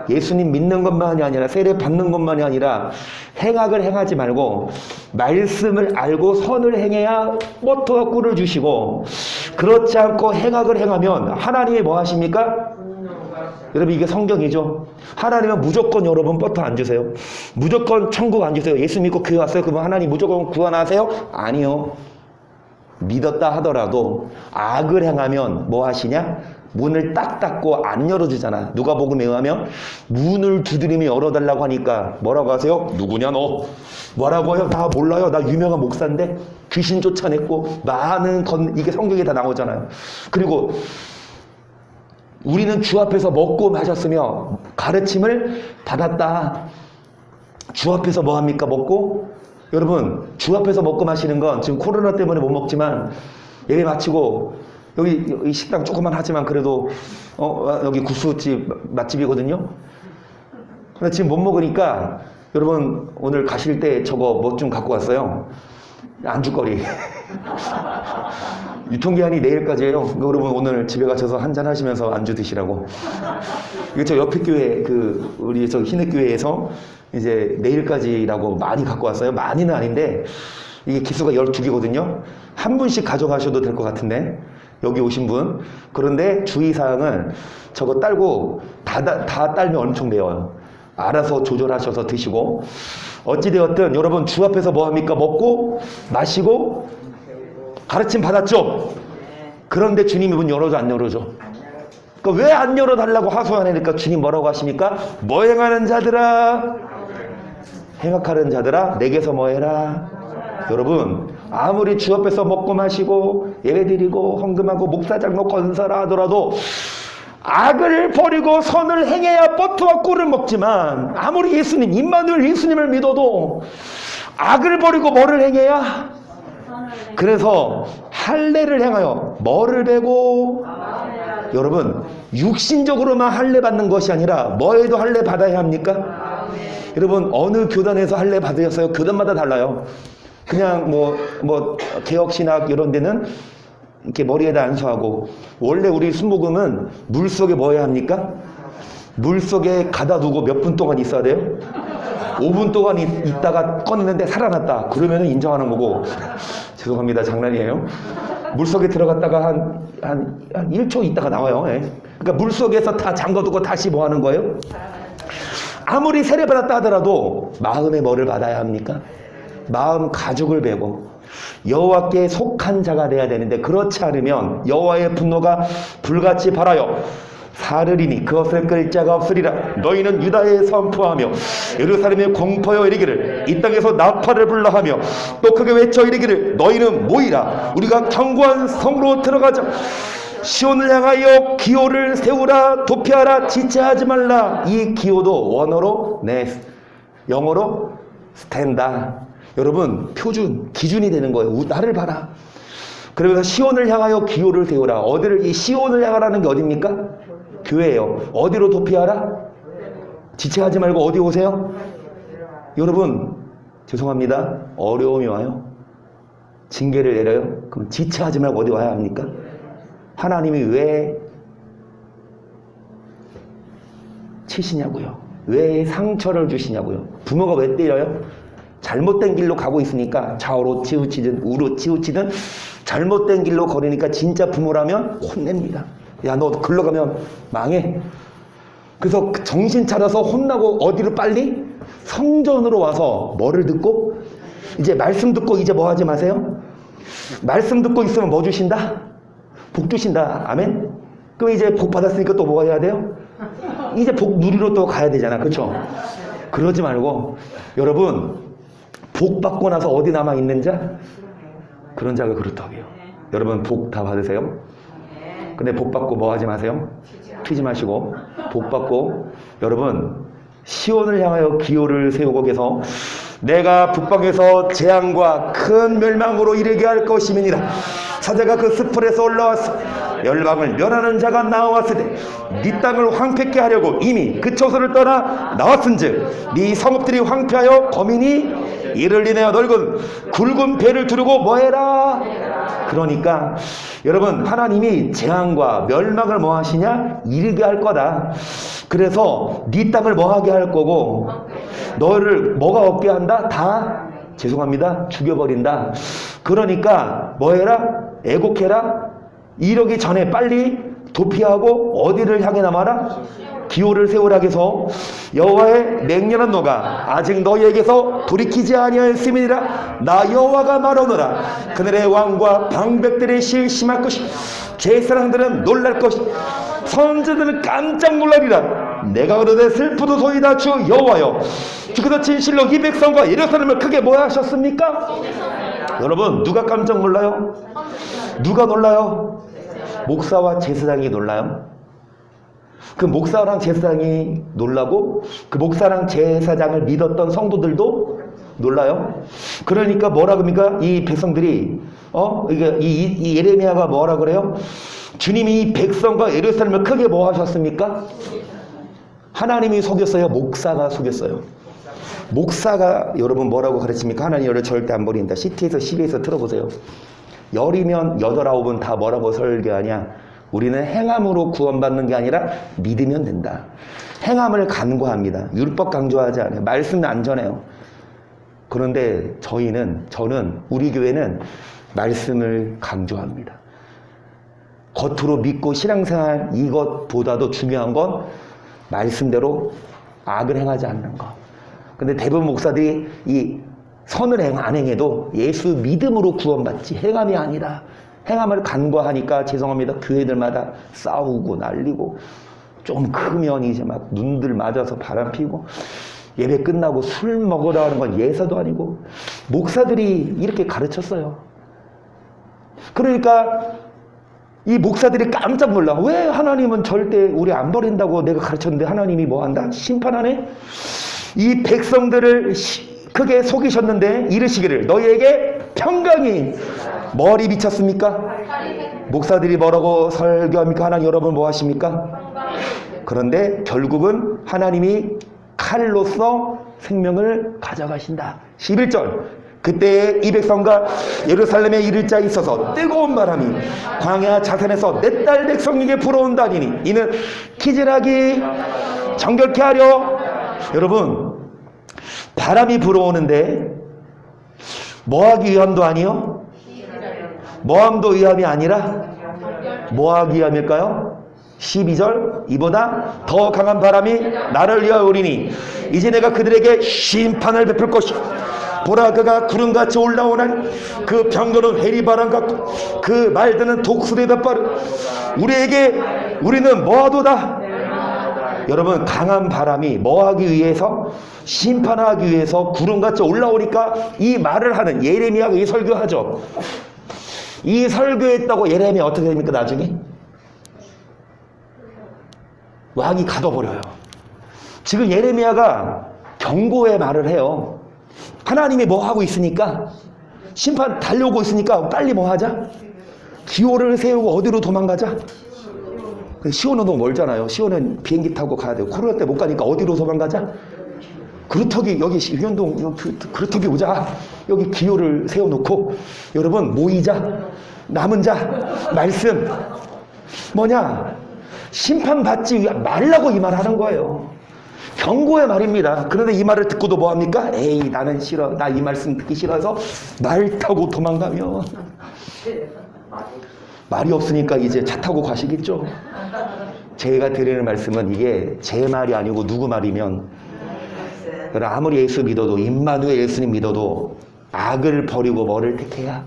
예수님 믿는 것만이 아니라 세례 받는 것만이 아니라 행악을 행하지 말고 말씀을 알고 선을 행해야 버터와 꿀을 주시고, 그렇지 않고 행악을 행하면 하나님이 뭐 하십니까? 여러분 이게 성경이죠. 하나님은 무조건 여러분 버터 안 주세요. 무조건 천국 안 주세요. 예수 믿고 교회 왔어요? 그러면 하나님 무조건 구원하세요? 아니요. 믿었다 하더라도 악을 행하면 뭐 하시냐? 문을 딱 닫고 안 열어주잖아. 누가복음에 의하면 문을 두드리며 열어달라고 하니까 뭐라고 하세요? 누구냐 너? 뭐라고 해요? 나 몰라요. 나 유명한 목사인데 귀신 쫓아냈고 많은 이게 성경에 다 나오잖아요. 그리고 우리는 주 앞에서 먹고 마셨으며 가르침을 받았다. 주 앞에서 뭐 합니까? 먹고? 여러분, 주 앞에서 먹고 마시는 건 지금 코로나 때문에 못 먹지만 예배 마치고 여기 식당 조그만 하지만 그래도 여기 구수집 맛집이거든요. 근데 지금 못 먹으니까 여러분 오늘 가실 때 저거 뭐 좀 갖고 왔어요. 안주거리. 유통기한이 내일까지예요. 그러니까 여러분 오늘 집에 가셔서 한잔 하시면서 안주 드시라고. 이거 저 옆에 교회 우리 저 흰흙교회에서 이제 내일까지라고 많이 갖고 왔어요. 많이는 아닌데 이게 기수가 12개거든요. 한 분씩 가져가셔도 될 것 같은데 여기 오신 분. 그런데 주의사항은 저거 딸고 다 딸면 엄청 매워요. 알아서 조절하셔서 드시고. 어찌되었든 여러분 주 앞에서 뭐 합니까? 먹고 마시고 가르침 받았죠? 그런데 주님이 문 열어줘 안 열어줘? 그러니까 왜 안 열어달라고 하소연하니까 주님 뭐라고 하십니까? 뭐 행하는 자들아, 행악하는 자들아 내게서 뭐 해라. 여러분 아무리 주 앞에서 먹고 마시고 예배드리고 헌금하고 목사장로 건설하 하더라도 악을 버리고 선을 행해야 버터와 꿀을 먹지만 아무리 예수님 임마누엘 예수님을 믿어도 악을 버리고 뭐를 행해야? 그래서 할례를 행하여 뭐를 베고? 여러분 육신적으로만 할례 받는 것이 아니라 뭐에도 할례 받아야 합니까? 여러분 어느 교단에서 할례 받으셨어요? 교단마다 달라요. 그냥 뭐 개혁신학 이런 데는 이렇게 머리에다 안수하고, 원래 우리 순복음은 물속에 뭐 해야 합니까? 물속에 가다 두고 몇 분 동안 있어야 돼요? 5분 동안 있다가 꺼냈는데 살아났다. 그러면 인정하는 거고. 죄송합니다. 장난이에요. 물속에 들어갔다가 한 1초 있다가 나와요. 예. 그러니까 물속에서 다 잠궈두고 다시 뭐 하는 거예요? 아무리 세례받았다 하더라도 마음에 뭐를 받아야 합니까? 마음 가죽을 베고 여호와께 속한 자가 돼야 되는데 그렇지 않으면 여호와의 분노가 불같이 발하여 사르리니 그것을 끌 자가 없으리라. 너희는 유다에 선포하며 예루살렘에 공포하여 이르기를 이 땅에서 나팔을 불러 하며 또 크게 외쳐 이르기를 너희는 모이라. 우리가 견고한 성으로 들어가자. 시온을 향하여 기호를 세우라. 도피하라. 지체하지 말라. 이 기호도 원어로 영어로 스탠다. 여러분 표준 기준이 되는 거예요. 나를 봐라. 그러면서 시온을 향하여 기호를 세우라. 이 시온을 향하라는 게 어디입니까? 교회예요. 어디로 도피하라? 지체하지 말고 어디 오세요? 여러분 죄송합니다. 어려움이 와요. 징계를 내려요. 그럼 지체하지 말고 어디 와야 합니까? 하나님이 왜 치시냐고요? 왜 상처를 주시냐고요? 부모가 왜 때려요? 잘못된 길로 가고 있으니까 좌우로 치우치든 우로 치우치든 잘못된 길로 걸으니까 진짜 부모라면 혼냅니다. 야, 너 글로 가면 망해. 그래서 정신 차려서 혼나고 어디로 빨리? 성전으로 와서 뭐를 듣고? 이제 말씀 듣고 이제 뭐 하지 마세요? 말씀 듣고 있으면 뭐 주신다? 복 주신다. 아멘? 그럼 이제 복 받았으니까 또 뭐 해야 돼요? 이제 복 누리러 또 가야 되잖아. 그렇죠? 그러지 말고 여러분 복 받고 나서 어디 남아있는 자? 그런 자가 그렇다고요. 여러분 복 다 받으세요. 근데 복 받고 뭐 하지 마세요? 튀지 마시고 복 받고 여러분 시온을 향하여 기호를 세우고 계서 내가 북방에서 재앙과 큰 멸망으로 이르게 할 것임이니라. 사자가 그 습풀에서 올라와서 열방을 멸하는 자가 나왔으되 네 땅을 황폐케 하려고 이미 그 처소를 떠나 나왔은즉 네 성읍들이 황폐하여 거민이 이를 인하여 넓은 굵은 배를 두르고 뭐해라. 그러니까 여러분 하나님이 재앙과 멸망을 뭐 하시냐? 이르게 할 거다. 그래서 네 땅을 뭐 하게 할 거고 너를 뭐가 얻게 한다? 다 죄송합니다. 죽여버린다. 그러니까 뭐해라? 애곡해라. 이러기 전에 빨리 도피하고 어디를 향해 남아라? 기호를 세우라 해서 여호와의 맹렬한 노가 아직 너희에게서 돌이키지 아니하였음이니라. 나 여호와가 말하노라. 그날의 왕과 방백들의 실 심할 것이 제사장들은 놀랄 것이, 선지자들은 깜짝 놀라리라. 내가 그러되 슬프도소이다. 주 여호와여, 주께서 진실로 이 백성과 예루살렘을 크게 뭐 하셨습니까? 여러분, 누가 깜짝 놀라요? 누가 놀라요? 목사와 제사장이 놀라요? 그 목사랑 제사장이 놀라고 그 목사랑 제사장을 믿었던 성도들도 놀라요? 그러니까 뭐라 그럽니까? 이 백성들이 이 예레미야가 뭐라 그래요? 주님이 이 백성과 예루살렘을 크게 뭐 하셨습니까? 하나님이 속였어요? 목사가 속였어요? 목사가 여러분 뭐라고 가르칩니까? 하나님 열을 절대 안 버린다. CT에서 12에서 틀어보세요. 열이면 8, 9은 다 뭐라고 설교하냐? 우리는 행함으로 구원받는 게 아니라 믿으면 된다. 행함을 간구합니다. 율법 강조하지 않아요. 말씀은 안 전해요. 그런데 저는 우리 교회는 말씀을 강조합니다. 겉으로 믿고 신앙생활 이것보다도 중요한 건 말씀대로 악을 행하지 않는 것. 근데 대부분 목사들이 이 선을 안 행해도 예수 믿음으로 구원받지 행함이 아니라 행함을 간과하니까 죄송합니다. 교회들마다 싸우고 난리고 좀 크면 이제 막 눈들 맞아서 바람 피고 예배 끝나고 술 먹으러 가는 건 예사도 아니고 목사들이 이렇게 가르쳤어요. 그러니까 이 목사들이 깜짝 놀라. 왜 하나님은 절대 우리 안 버린다고 내가 가르쳤는데 하나님이 뭐 한다? 심판하네? 이 백성들을 크게 속이셨는데 이르시기를 너희에게 평강이 머리 미쳤습니까? 목사들이 뭐라고 설교합니까? 하나님 여러분 뭐 하십니까? 그런데 결국은 하나님이 칼로서 생명을 가져가신다. 11절 그때 이 백성과 예루살렘에 이를 자에 있어서 뜨거운 바람이 광야 자산에서 내 딸 백성에게 불어온다니니 이는 기질하기 정결케 하려. 여러분 바람이 불어오는데 뭐하기 위함도 아니요? 뭐함도 위함이 아니라 뭐하기 위함일까요? 12절 이보다 더 강한 바람이 나를 위하여 오리니 이제 내가 그들에게 심판을 베풀 것이요 보라 그가 구름같이 올라오나니 그 병거는 회리바람 같고 그 말드는 독수리다 빠르 우리는 뭐하도다. 여러분 강한 바람이 뭐하기 위해서? 심판하기 위해서 구름같이 올라오니까 이 말을 하는 예레미야가 이 설교하죠. 이 설교했다고 예레미야 어떻게 됩니까? 나중에 왕이 가둬버려요. 지금 예레미야가 경고의 말을 해요. 하나님이 뭐 하고 있으니까 심판 달려오고 있으니까 빨리 뭐 하자? 기호를 세우고 어디로 도망가자? 시온은 너무 멀잖아요. 시온은 비행기 타고 가야 돼요. 코로나 때 못 가니까 어디로 도망가자? 그루터기 여기 유현동 그루터기 오자. 여기 기호를 세워놓고 여러분 모이자. 남은 자 말씀 뭐냐? 심판받지 말라고 이 말 하는 거예요. 경고의 말입니다. 그런데 이 말을 듣고도 뭐합니까? 에이 나는 싫어. 나 이 말씀 듣기 싫어서 말 타고 도망가면 말이 없으니까 이제 차 타고 가시겠죠. 제가 드리는 말씀은 이게 제 말이 아니고 누구 말이면 아무리 예수 믿어도 임마누엘 예수님 믿어도 악을 버리고 뭐를 택해야.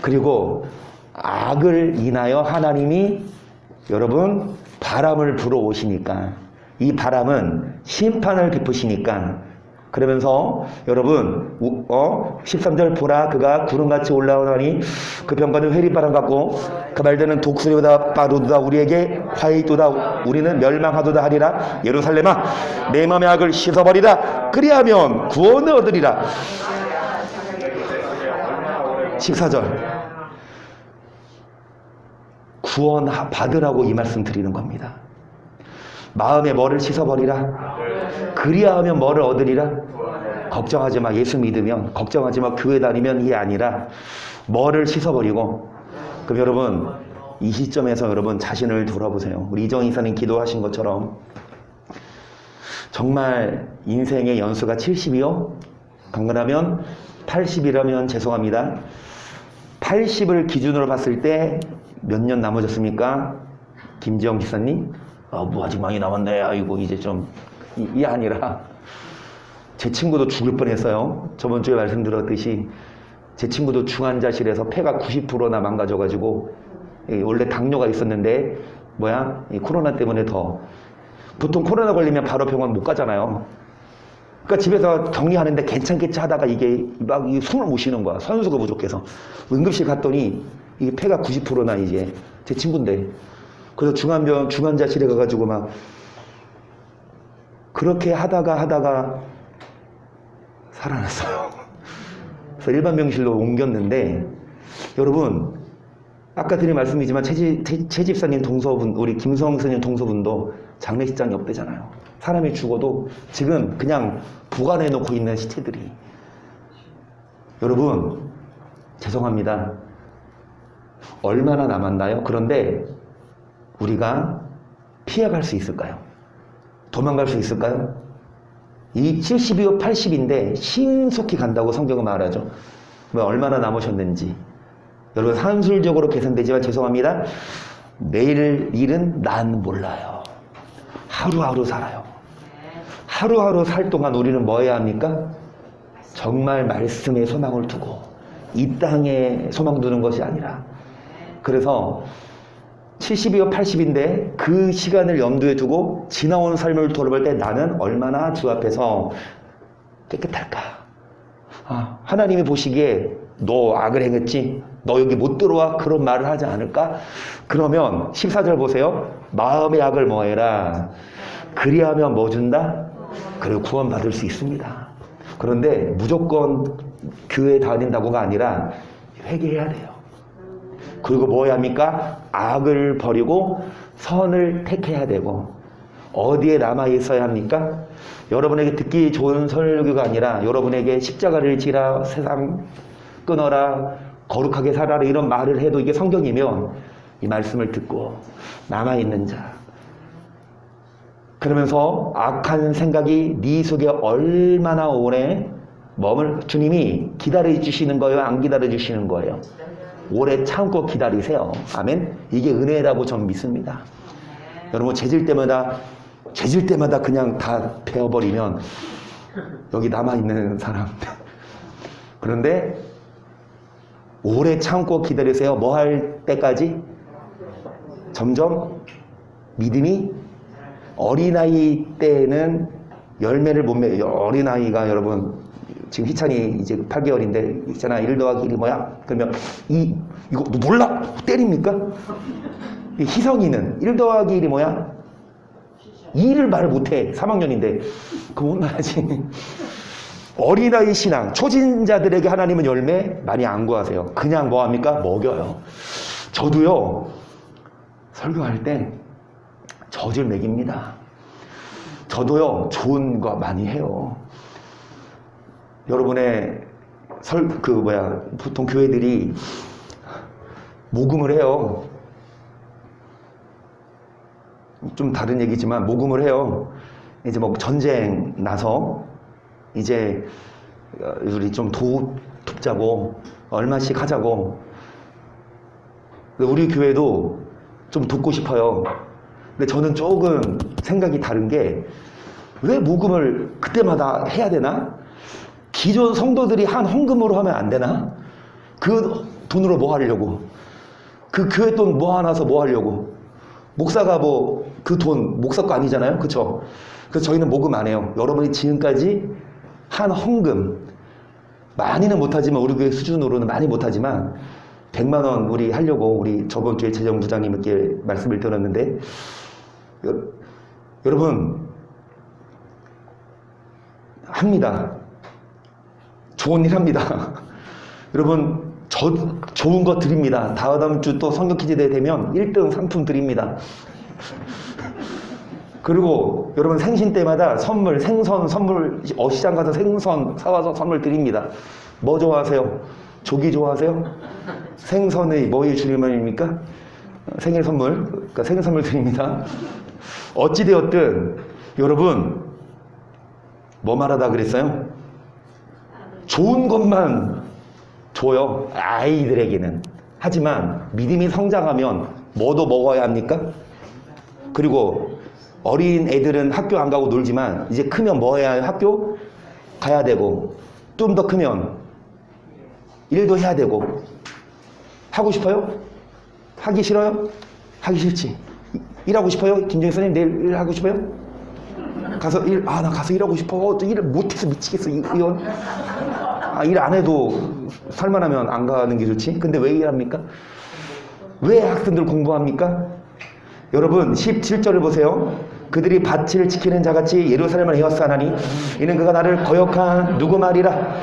그리고 악을 인하여 하나님이 여러분 바람을 불어오시니까 이 바람은 심판을 베푸시니까 그러면서 여러분 13절 보라 그가 구름같이 올라오나니 그 병거는 회리바람 같고 그 말들은 독수리보다 빠르도다 우리에게 화이도다 우리는 멸망하도다 하리라. 예루살렘아 내 맘의 악을 씻어버리라. 그리하면 구원을 얻으리라. 14절 구원 받으라고 이 말씀 드리는 겁니다. 마음의 뭐를 씻어버리라. 그리하면 뭐를 얻으리라. 걱정하지 마. 예수 믿으면 걱정하지 마. 교회 다니면 이게 아니라 뭐를 씻어버리고. 그럼 여러분 이 시점에서 여러분 자신을 돌아보세요. 우리 이정희 이사님 기도하신 것처럼 정말 인생의 연수가 70이요? 강건하면 80이라면 죄송합니다. 80을 기준으로 봤을 때 몇 년 남아졌습니까? 김지영 기사님? 뭐 아직 많이 남았네. 아이고 이제 좀 이 아니라 제 친구도 죽을 뻔했어요. 저번 주에 말씀드렸듯이 제 친구도 중환자실에서 폐가 90%나 망가져가지고 원래 당뇨가 있었는데 이 코로나 때문에 더 보통 코로나 걸리면 바로 병원 못 가잖아요. 그러니까 집에서 격리하는데 괜찮겠지 하다가 이게 막 숨을 못 쉬는 거야. 선수가 부족해서. 응급실 갔더니 이게 폐가 90%나 이제 제 친구인데. 그래서 중환자실에 가가지고 막 그렇게 하다가 살아났어요. 그래서 일반 병실로 옮겼는데 여러분 아까 드린 말씀이지만 최 집사님 동서분 우리 김성 스님 동서분도 장례식장이 없대잖아요. 사람이 죽어도 지금 그냥 보관해 놓고 있는 시체들이. 여러분 죄송합니다. 얼마나 남았나요? 그런데 우리가 피해갈 수 있을까요? 도망갈 수 있을까요? 이 70이요 80인데 신속히 간다고 성경은 말하죠. 얼마나 남으셨는지. 여러분 산술적으로 계산되지만 죄송합니다. 내일 일은 난 몰라요. 하루하루 살아요. 하루하루 살 동안 우리는 뭐 해야 합니까? 정말 말씀에 소망을 두고 이 땅에 소망 두는 것이 아니라. 그래서 70이요 80인데 그 시간을 염두에 두고 지나온 삶을 돌아볼 때 나는 얼마나 주 앞에서 깨끗할까? 하나님이 보시기에 너 악을 행했지? 너 여기 못 들어와? 그런 말을 하지 않을까? 그러면 14절 보세요. 마음의 악을 뭐해라? 그리하면 뭐 준다? 그리고 구원받을 수 있습니다. 그런데 무조건 교회 다닌다고가 아니라 회개해야 돼요. 그리고 뭐 해야 합니까? 악을 버리고 선을 택해야 되고. 어디에 남아 있어야 합니까? 여러분에게 듣기 좋은 설교가 아니라 여러분에게 십자가를 지라, 세상 끊어라, 거룩하게 살아라 이런 말을 해도 이게 성경이면 이 말씀을 듣고 남아있는 자. 그러면서 악한 생각이 네 속에 얼마나 오래 주님이 기다려주시는 거예요? 안 기다려주시는 거예요? 오래 참고 기다리세요. 아멘. 이게 은혜라고 저는 믿습니다. 여러분 재질 때마다 그냥 다 베어버리면 여기 남아있는 사람. 그런데 오래 참고 기다리세요. 뭐 할 때까지? 점점 믿음이 어린아이 때는 열매를 못 어린아이가 여러분 지금 희찬이 이제 8개월인데 있잖아. 1 더하기 1이 뭐야? 그러면 이거 너 몰라? 때립니까? 희성이는 1 더하기 1이 뭐야? 2를 말을 못해. 3학년인데 그거 혼나야지. 어린아이 신앙, 초진자들에게 하나님은 열매 많이 안 구하세요. 그냥 뭐합니까? 먹여요. 저도요 설교할 때 젖을 먹입니다. 저도요 좋은 거 많이 해요. 여러분의 보통 교회들이 모금을 해요. 좀 다른 얘기지만 모금을 해요. 이제 뭐 전쟁 나서 이제 우리 좀 돕자고 얼마씩 하자고. 우리 교회도 좀 돕고 싶어요. 근데 저는 조금 생각이 다른 게 왜 모금을 그때마다 해야 되나? 기존 성도들이 한 헌금으로 하면 안 되나? 그 돈으로 뭐 하려고? 그 교회 돈 모아놔서 뭐 하려고? 목사가 그 돈 목사 거 아니잖아요. 그쵸? 그래서 저희는 모금 안 해요. 여러분이 지금까지 한 헌금 많이는 못하지만 우리 교회 수준으로는 많이 못하지만 100만 원 우리 하려고 우리 저번 주에 재정부장님께 말씀을 들었는데 여러분 합니다. 좋은 일 합니다. 여러분 좋은 거 드립니다. 다음 주 또 성경 퀴즈 대회 되면 1등 상품 드립니다. 그리고 여러분 생신 때마다 생선 선물 시장 가서 생선 사와서 선물 드립니다. 뭐 좋아하세요? 조기 좋아하세요? 생선의 뭐의 주님입니까? 생일 선물, 그러니까 생일 선물 드립니다. 어찌되었든 여러분 뭐 말하다 그랬어요? 좋은 것만 줘요. 아이들에게는. 하지만 믿음이 성장하면 뭐도 먹어야 합니까? 그리고 어린 애들은 학교 안 가고 놀지만 이제 크면 뭐 해야 해요? 학교 가야 되고 좀 더 크면 일도 해야 되고. 하고 싶어요? 하기 싫어요? 하기 싫지. 일하고 싶어요? 김정희 선생님 내일 일하고 싶어요? 가서 나 가서 일하고 싶어. 또 일을 못해서 미치겠어. 이건 일 안 해도 살만하면 안 가는 게 좋지. 근데 왜 일합니까? 왜 학생들 공부합니까? 여러분 17절을 보세요. 그들이 밭을 지키는 자같이 예루살렘을 에워싸나니 이는 그가 나를 거역한 누구 말이라.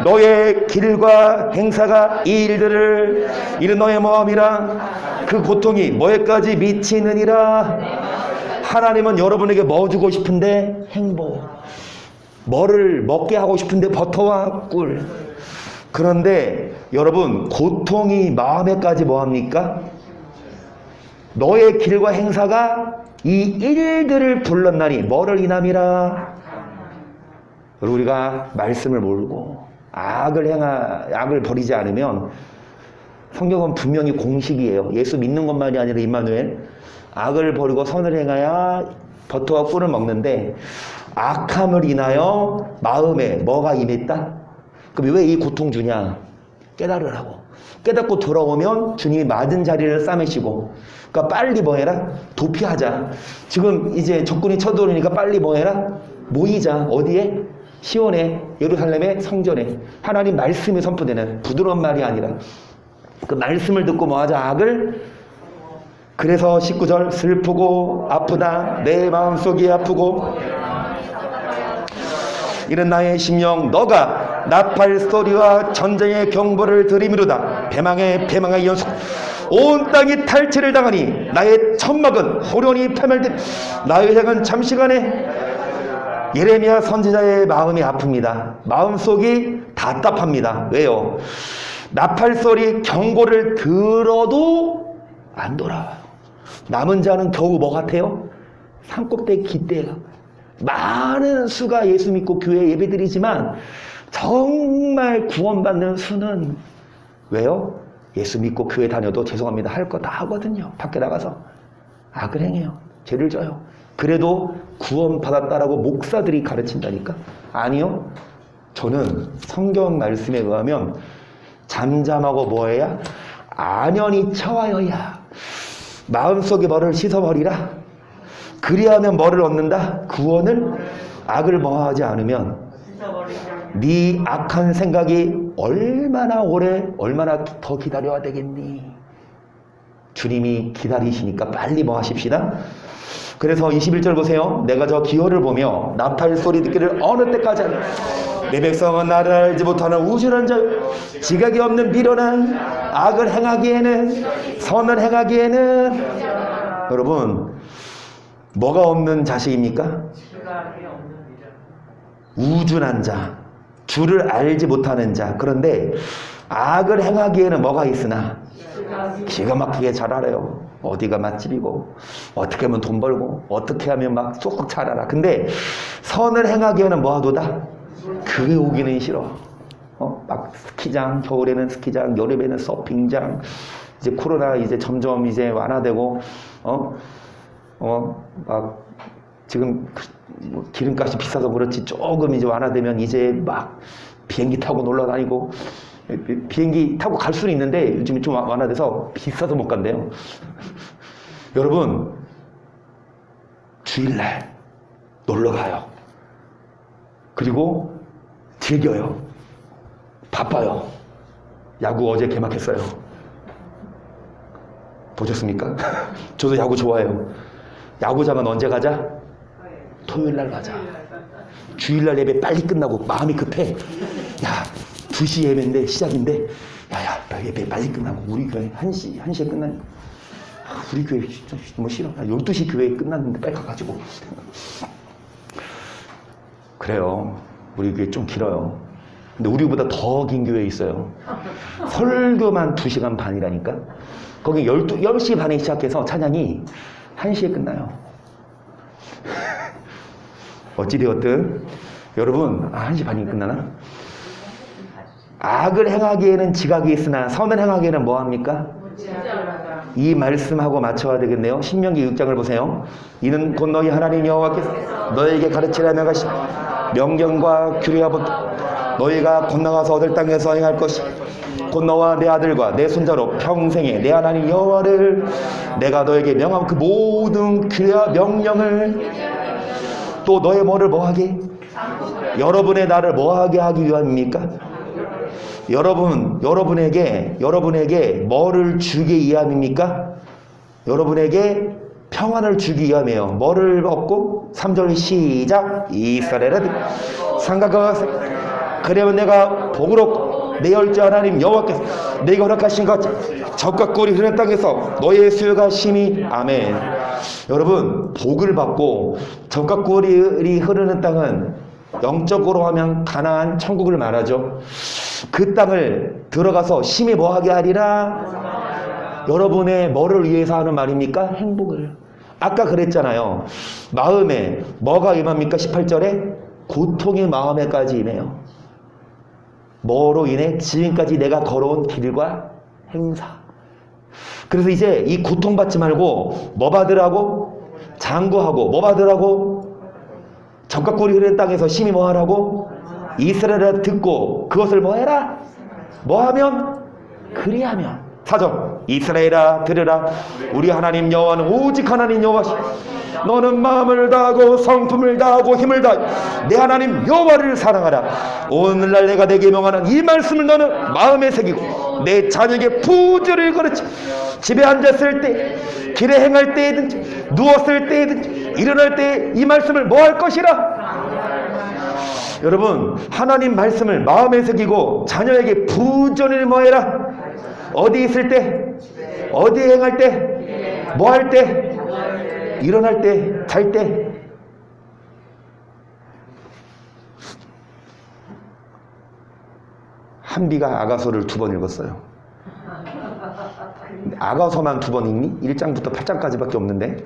너의 길과 행사가 이 일들을 이는 너의 모함이라. 그 고통이 뭐에까지 미치느니라. 하나님은 여러분에게 뭐 주고 싶은데? 행복. 뭐를 먹게 하고 싶은데? 버터와 꿀. 그런데 여러분 고통이 마음에까지 뭐합니까? 너의 길과 행사가 이 일들을 불렀나니 뭐를 인함이라. 우리가 말씀을 모르고 악을 버리지 않으면 성경은 분명히 공식이에요. 예수 믿는 것만이 아니라 임마누엘 악을 버리고 선을 행하여 버터와 꿀을 먹는데 악함을 인하여 마음에 뭐가 임했다? 그럼 왜 이 고통 주냐? 깨달으라고. 깨닫고 돌아오면 주님이 맞은 자리를 싸매시고, 그러니까 빨리 뭐 해라? 도피하자. 지금 이제 적군이 쳐들어오니까 빨리 뭐 해라? 모이자. 어디에? 시온에, 예루살렘의 성전에. 하나님 말씀이 선포되는 부드러운 말이 아니라 그 말씀을 듣고 뭐 하자? 악을. 그래서 19절 슬프고 아프다. 내 마음속이 아프고 이런 나의 심령 너가 나팔 소리와 전쟁의 경보를 들이미로다. 배망의 연속 온 땅이 탈취를 당하니 나의 천막은 호련히 파멸된 나의 행은 잠시간에. 예레미야 선지자의 마음이 아픕니다. 마음속이 답답합니다. 왜요? 나팔 소리 경고를 들어도 안 돌아와요. 남은 자는 겨우 뭐 같아요? 산꼭대기 기대가 많은 수가 예수 믿고 교회 예배드리지만 정말 구원받는 수는 왜요? 예수 믿고 교회 다녀도 죄송합니다. 할 거 다 하거든요. 밖에 나가서 악을 행해요. 죄를 져요. 그래도 구원받았다라고 목사들이 가르친다니까? 아니요. 저는 성경 말씀에 의하면 잠잠하고 뭐해야? 안연히 처하여야 마음속에 뭐를 씻어버리라. 그리하면 뭐를 얻는다? 구원을. 악을 뭐하지 않으면 네 악한 생각이 얼마나 오래 얼마나 더 기다려야 되겠니? 주님이 기다리시니까 빨리 뭐 하십시다. 그래서 21절 보세요. 내가 저 기호를 보며 나팔 소리 듣기를 어느 때까지 하냐. 내 백성은 나를 알지 못하는 우준한 자 지각이 없는 미련한 악을 행하기에는 선을 행하기에는. 여러분 뭐가 없는 자식입니까? 우준한 자, 주를 알지 못하는 자. 그런데 악을 행하기에는 뭐가 있으나 기가 막히게 잘 알아요. 어디가 맛집이고 어떻게 하면 돈 벌고 어떻게 하면 막 쏙쏙 잘 알아. 근데 선을 행하기에는 뭐하도다? 그게 오기는 싫어. 막 스키장, 겨울에는 스키장, 여름에는 서핑장. 이제 코로나 이제 점점 이제 완화되고 막 지금 뭐 기름값이 비싸서 그렇지 조금 이제 완화되면 이제 막 비행기 타고 놀러 다니고. 비행기 타고 갈 수는 있는데 요즘 좀 완화돼서 비싸서 못 간대요. 여러분 주일날 놀러 가요. 그리고 즐겨요. 바빠요. 야구 어제 개막했어요. 보셨습니까? 저도 야구 좋아해요. 야구장은 언제 가자? 토요일날 가자. 주일날 예배 빨리 끝나고 마음이 급해. 야 2시 예배인데 시작인데 야야 예배 빨리 끝나고 우리 교회 1시에 끝나니 우리 교회 뭐 싫어. 12시 교회 끝났는데 빨리 가가지고. 그래요. 우리 교회 좀 길어요. 근데 우리보다 더 긴 교회 있어요. 설교만 2시간 반이라니까. 거기 10시 반에 시작해서 찬양이 1시에 끝나요. 어찌되었든 여러분 1시 반이 끝나나? 악을 행하기에는 지각이 있으나 선을 행하기에는 뭐합니까? 이 말씀하고 맞춰야 되겠네요. 신명기 6장을 보세요. 이는 곧 너희 하나님 여호와께서 너에게 가르치라 명하신 명령과 규례와 법 너희가 건너가서 얻을 땅에서 행할 것이 곧 너와 내 아들과 내 손자로 평생에 내 하나님 여호와를 내가 너에게 명한 그 모든 규례와 명령을 또 너의 뭐를 뭐하게? 여러분의 나를 뭐하게 하기 위함입니까? 여러분에게 뭐를 주기 위함입니까? 여러분에게 평안을 주기 위함이에요. 뭐를 얻고? 3절 시작. 이스라엘아 생각하세. 그러면 내가 복을 얻고 내 열조 하나님 여호와께서 내가 허락하신 것 적과 꿀이 흐르는 땅에서 너의 수요가 심히 아멘. 여러분 복을 받고 적과 꿀이 흐르는 땅은 영적으로 하면 가나안 천국을 말하죠. 그 땅을 들어가서 심히 뭐하게 하리라. 여러분의 뭐를 위해서 하는 말입니까? 행복을. 아까 그랬잖아요. 마음에 뭐가 임합니까? 18절에 고통이 마음에까지 임해요. 뭐로 인해? 지금까지 내가 걸어온 길과 행사. 그래서 이제 이 고통받지 말고 뭐 받으라고? 장구하고 뭐 받으라고? 적과 꿀이 흐르는 땅에서 심히 뭐 하라고? 이스라엘아 듣고 그것을 뭐 해라? 뭐 하면? 그리하면. 4절 이스라엘아 들으라. 우리 하나님 여호와는 오직 하나님 여호와시. 너는 마음을 다하고 성품을 다하고 힘을 다하여 내 하나님 여호와를 사랑하라. 오늘날 내가 내게 명하는 이 말씀을 너는 마음에 새기고 내 자녀에게 부지런히 가르치. 집에 앉았을 때, 길에 행할 때든지 누웠을 때든지 일어날 때 이 말씀을 뭐 할 것이라. 여러분 하나님 말씀을 마음에 새기고 자녀에게 부지런히 뭐 해라. 어디 있을 때, 어디 행할 때, 뭐 할 때, 일어날 때, 잘 때. 한비가 아가서를 2번 읽었어요. 아가서만 2번 읽니? 1장부터 8장까지밖에 없는데.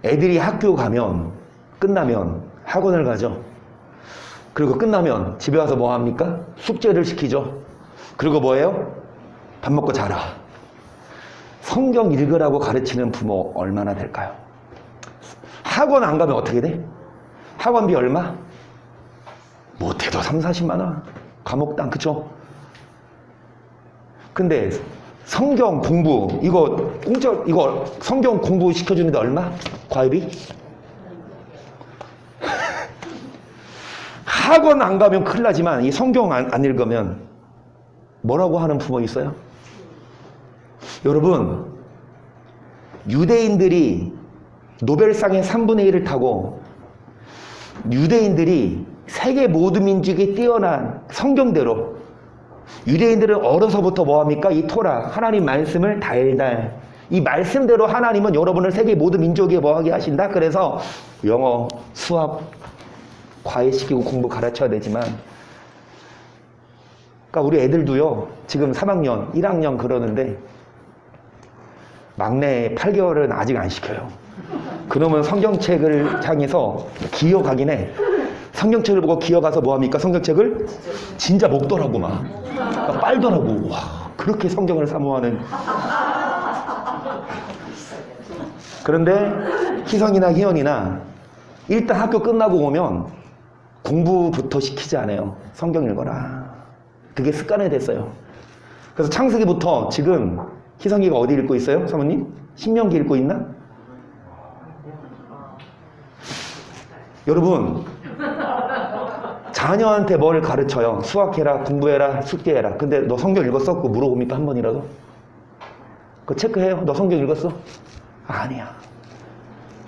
애들이 학교 가면, 끝나면 학원을 가죠. 그리고 끝나면 집에 와서 뭐 합니까? 숙제를 시키죠. 그리고 뭐예요? 밥 먹고 자라. 성경 읽으라고 가르치는 부모 얼마나 될까요? 학원 안 가면 어떻게 돼? 학원비 얼마? 못해도 3, 40만 원. 과목당, 그쵸? 근데 성경 공부, 이거 성경 공부 시켜주는데 얼마? 과외비? 학원 안 가면 큰일 나지만 이 성경 안 읽으면 뭐라고 하는 부모 있어요? 여러분 유대인들이 노벨상의 3분의 1을 타고 유대인들이 세계 모든 민족이 뛰어난 성경대로 유대인들은 어려서부터 뭐합니까? 이 토라 하나님 말씀을 달달 이 말씀대로 하나님은 여러분을 세계 모든 민족에 뭐하게 하신다? 그래서 영어, 수학 과외시키고 공부 가르쳐야 되지만 그러니까 우리 애들도요 지금 3학년 1학년 그러는데 막내 8개월은 아직 안 시켜요. 그놈은 성경책을 향해서 기어가긴 해. 성경책을 보고 기어가서 뭐합니까? 성경책을 진짜 먹더라고 막 빨더라고. 와 그렇게 성경을 사모하는. 그런데 희성이나 희연이나 일단 학교 끝나고 오면 공부부터 시키지 않아요. 성경 읽어라. 그게 습관이 됐어요. 그래서 창세기부터 지금 희성이가 어디 읽고 있어요? 사모님? 신명기 읽고 있나? 여러분 자녀한테 뭘 가르쳐요? 수학해라, 공부해라, 숙제해라. 근데 너 성경 읽었어? 그거 물어봅니까? 한 번이라도? 그거 체크해요? 너 성경 읽었어? 아니야.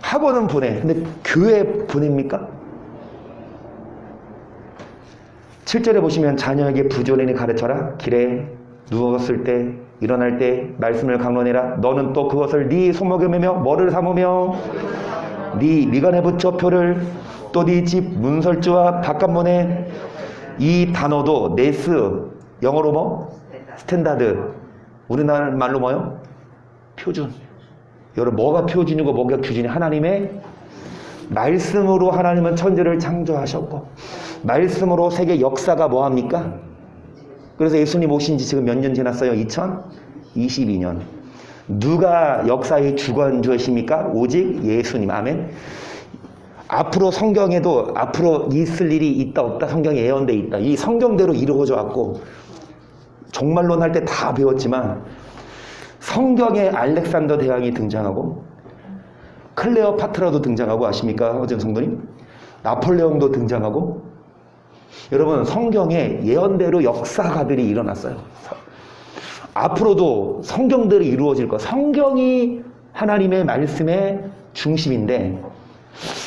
학원은 보내. 근데 교회 보냅니까? 7절에 보시면 자녀에게 부지런히 가르쳐라. 길에 누웠을 때 일어날 때 말씀을 강론해라. 너는 또 그것을 네 손목에 매며 뭐를 삼으며 네 미간에 붙여 표를 또 네 집 문설주와 바깥문에 이 단어도 네스 영어로 뭐? 스탠다드 우리나라 말로 뭐요? 표준. 여러분 뭐가 표준이고 뭐가 규준이? 하나님의 말씀으로 하나님은 천지를 창조하셨고 말씀으로 세계 역사가 뭐합니까? 그래서 예수님 오신 지 지금 몇 년 지났어요? 2022년. 누가 역사의 주관주십니까? 오직 예수님. 아멘. 앞으로 성경에도 앞으로 있을 일이 있다 없다 성경에 예언돼 있다. 이 성경대로 이루어져 왔고 종말론 할 때 다 배웠지만 성경에 알렉산더 대왕이 등장하고 클레오파트라도 등장하고 아십니까? 어제 성도님? 나폴레옹도 등장하고 여러분 성경에 예언대로 역사가들이 일어났어요. 앞으로도 성경대로 이루어질 거. 성경이 하나님의 말씀의 중심인데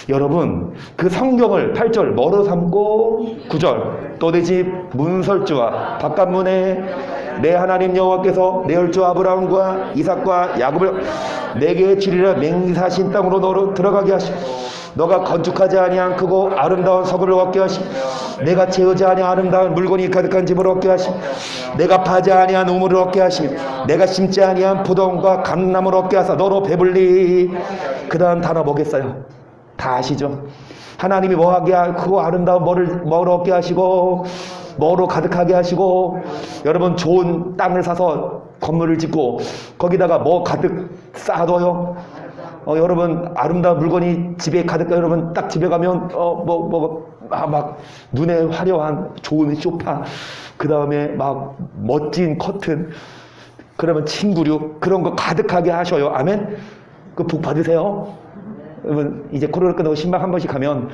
여러분 그 성경을 8절 뭐로 삼고 9절 또 내 집 문설주와 바깥문에 내 하나님 여호와께서 내 혈주 아브라함과 이삭과 야곱을 내게 주리라 맹세하신 땅으로 너로 들어가게 하시고 너가 건축하지 아니한 크고 아름다운 서구를 얻게 하시고 내가 채우지 아니한 아름다운 물건이 가득한 집을 얻게 하시고 내가 파지 아니한 우물을 얻게 하시며 내가 심지 아니한 포도원과 감나무를 얻게 하사 너로 배불리. 그 다음 단어 뭐겠어요? 다 아시죠? 하나님이 뭐하게 하고 아름다운 뭐를 얻게 하시고 뭐로 가득하게 하시고 여러분 좋은 땅을 사서 건물을 짓고 거기다가 뭐 가득 쌓아둬요. 여러분 아름다운 물건이 집에 가득. 여러분 딱 집에 가면 막 눈에 화려한 좋은 소파, 그 다음에 막 멋진 커튼, 그러면 침구류 그런 거 가득하게 하셔요. 아멘. 그 복 받으세요. 여러분 이제 코로나 끝나고 신방 한 번씩 가면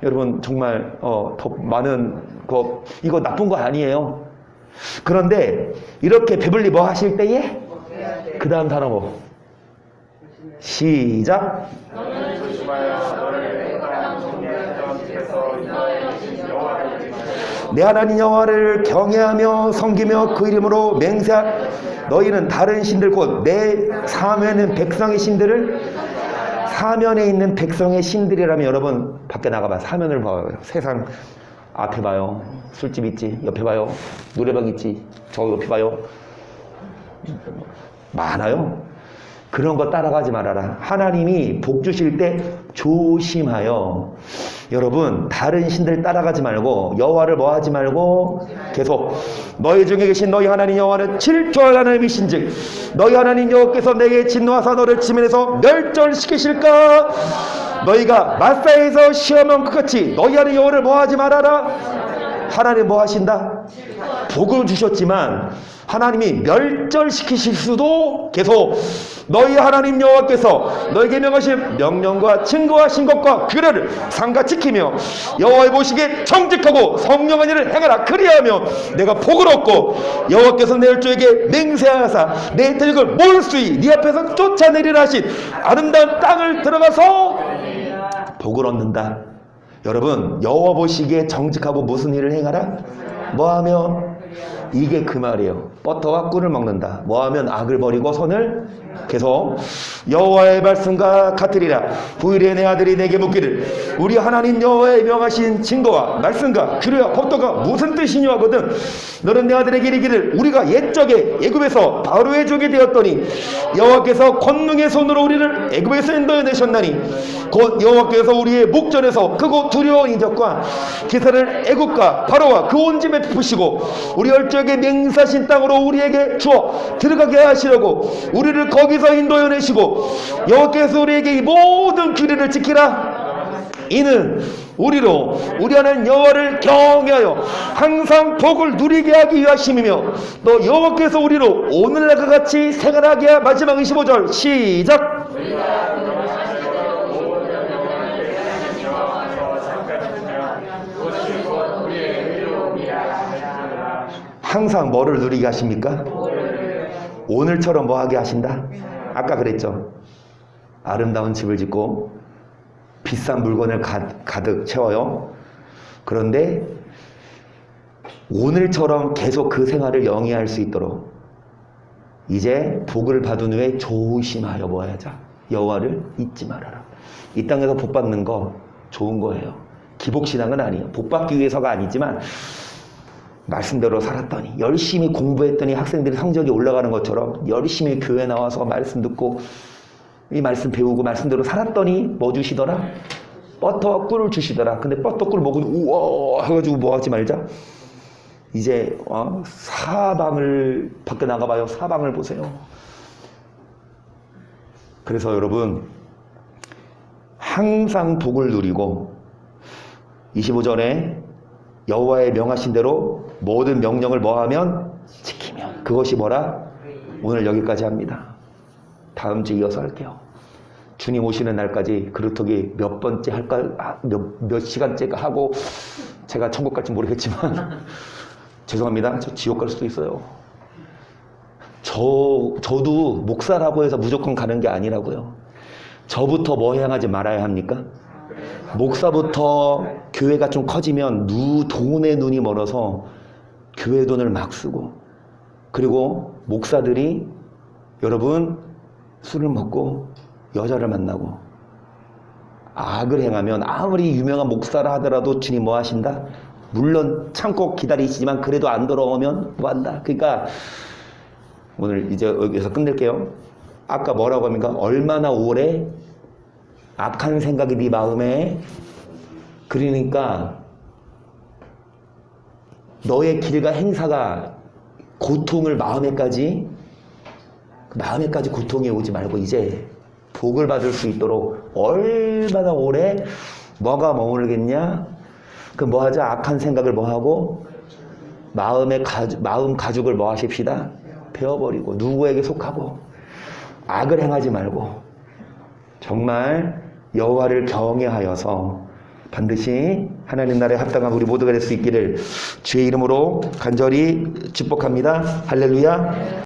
여러분 정말 더 많은 거. 이거 나쁜 거 아니에요. 그런데 이렇게 배불리 뭐 하실 때에 그 다음 단어 뭐? 시작. 내 하나님 여호와를 경외하며 섬기며 그 이름으로 맹세할 너희는 다른 신들 곧 내 사면에 있는 백성의 신들을 사면에 있는 백성의 신들이라면 여러분 밖에 나가봐. 사면을 봐요. 세상 앞에 봐요. 술집 있지. 옆에 봐요. 노래방 있지. 저 옆에 봐요. 많아요. 그런 거 따라가지 말아라. 하나님이 복 주실 때 조심하여 여러분 다른 신들 따라가지 말고 여호와를 뭐 하지 말고 계속 너희 중에 계신 너희 하나님 여호와는 질투할 하나님이신즉 너희 하나님 여호와께서 내게 진노하사 너를 지면에서 멸절시키실까. 너희가 마사에서 시험한 것같이 너희 하나님 여호와를 뭐 하지 말아라. 하나님 뭐 하신다? 복을 주셨지만 하나님이 멸절시키실 수도 계속 너희 하나님 여호와께서 너에게 명하신 명령과 증거하신 것과 규례를 삼가 지키며 여호와의 보시기에 정직하고 성령한 일을 행하라. 그리하며 내가 복을 얻고 여호와께서 내 혈주에게 맹세하사 내 대적을 몰수히 네 앞에서 쫓아내리라 하신 아름다운 땅을 들어가서 복을 얻는다. 여러분 여호와 보시기에 정직하고 무슨 일을 행하라? 뭐하며? 이게 그 말이에요. 버터와 꿀을 먹는다. 뭐하면 악을 버리고 선을 계속 여호와의 말씀과 같으리라. 후일에 내 아들이 내게 묻기를 우리 하나님 여호와의 명하신 증거와 말씀과 규례와 법도가 무슨 뜻이냐 하거든 너는 내 아들에게 이르기를 우리가 옛적에 애굽에서 바로의 종이 되었더니 여호와께서 권능의 손으로 우리를 애굽에서 인도해내셨나니 곧 여호와께서 우리의 목전에서 크고 두려운 인적과 기사를 애굽과 바로와 그 온 집에 베푸시고 우리 열적에 맹세하신 땅으로 우리에게 주어 들어가게 하시려고 우리를 거기서 인도해내시고 여호와께서 우리에게 이 모든 규례를 지키라. 이는 우리로 우리 하나님 여호와를 경외하여 항상 복을 누리게 하기 위하심이며 또 여호와께서 우리로 오늘날과 같이 생활하게 하. 마지막 25절 시작. 항상 뭐를 누리게 하십니까? 오늘처럼 뭐 하게 하신다? 아까 그랬죠. 아름다운 집을 짓고 비싼 물건을 가득 채워요. 그런데 오늘처럼 계속 그 생활을 영위할 수 있도록 이제 복을 받은 후에 조심하여 뭐 하자? 여호와를 잊지 말아라. 이 땅에서 복 받는 거 좋은 거예요. 기복신앙은 아니에요. 복 받기 위해서가 아니지만 말씀대로 살았더니 열심히 공부했더니 학생들이 성적이 올라가는 것처럼 열심히 교회 나와서 말씀 듣고 이 말씀 배우고 말씀대로 살았더니 뭐 주시더라? 버터와 꿀을 주시더라. 근데 버터 꿀 먹으면 우와 해가지고 뭐 하지 말자. 이제 사방을 밖에 나가봐요. 사방을 보세요. 그래서 여러분 항상 복을 누리고 25절에 여호와의 명하신 대로 모든 명령을 뭐하면 지키면 그것이 뭐라? 오늘 여기까지 합니다. 다음 주 이어서 할게요. 주님 오시는 날까지 그루터기 몇 번째 할까? 몇 시간째 하고 제가 천국 갈지 모르겠지만 죄송합니다. 저 지옥 갈 수도 있어요. 저도 목사라고 해서 무조건 가는 게 아니라고요. 저부터 뭐 향하지 말아야 합니까? 목사부터 교회가 좀 커지면 돈에 눈이 멀어서 교회 돈을 막 쓰고, 그리고 목사들이 여러분 술을 먹고 여자를 만나고 악을 행하면 아무리 유명한 목사라 하더라도 주님 뭐 하신다? 물론 참고 기다리시지만 그래도 안 돌아오면 뭐 한다? 그러니까 오늘 이제 여기서 끝낼게요. 아까 뭐라고 합니까? 얼마나 오래 악한 생각이 네 마음에, 그러니까 너의 길과 행사가 고통을 마음에까지 고통이 오지 말고 이제 복을 받을 수 있도록 얼마나 오래 뭐가 머물겠냐? 그 뭐 하자? 악한 생각을 뭐 하고 마음 가죽을 뭐 하십시다? 베어버리고 누구에게 속하고 악을 행하지 말고 정말 여호와를 경외하여서 반드시 하나님 나라에 합당한 우리 모두가 될 수 있기를 주의 이름으로 간절히 축복합니다. 할렐루야.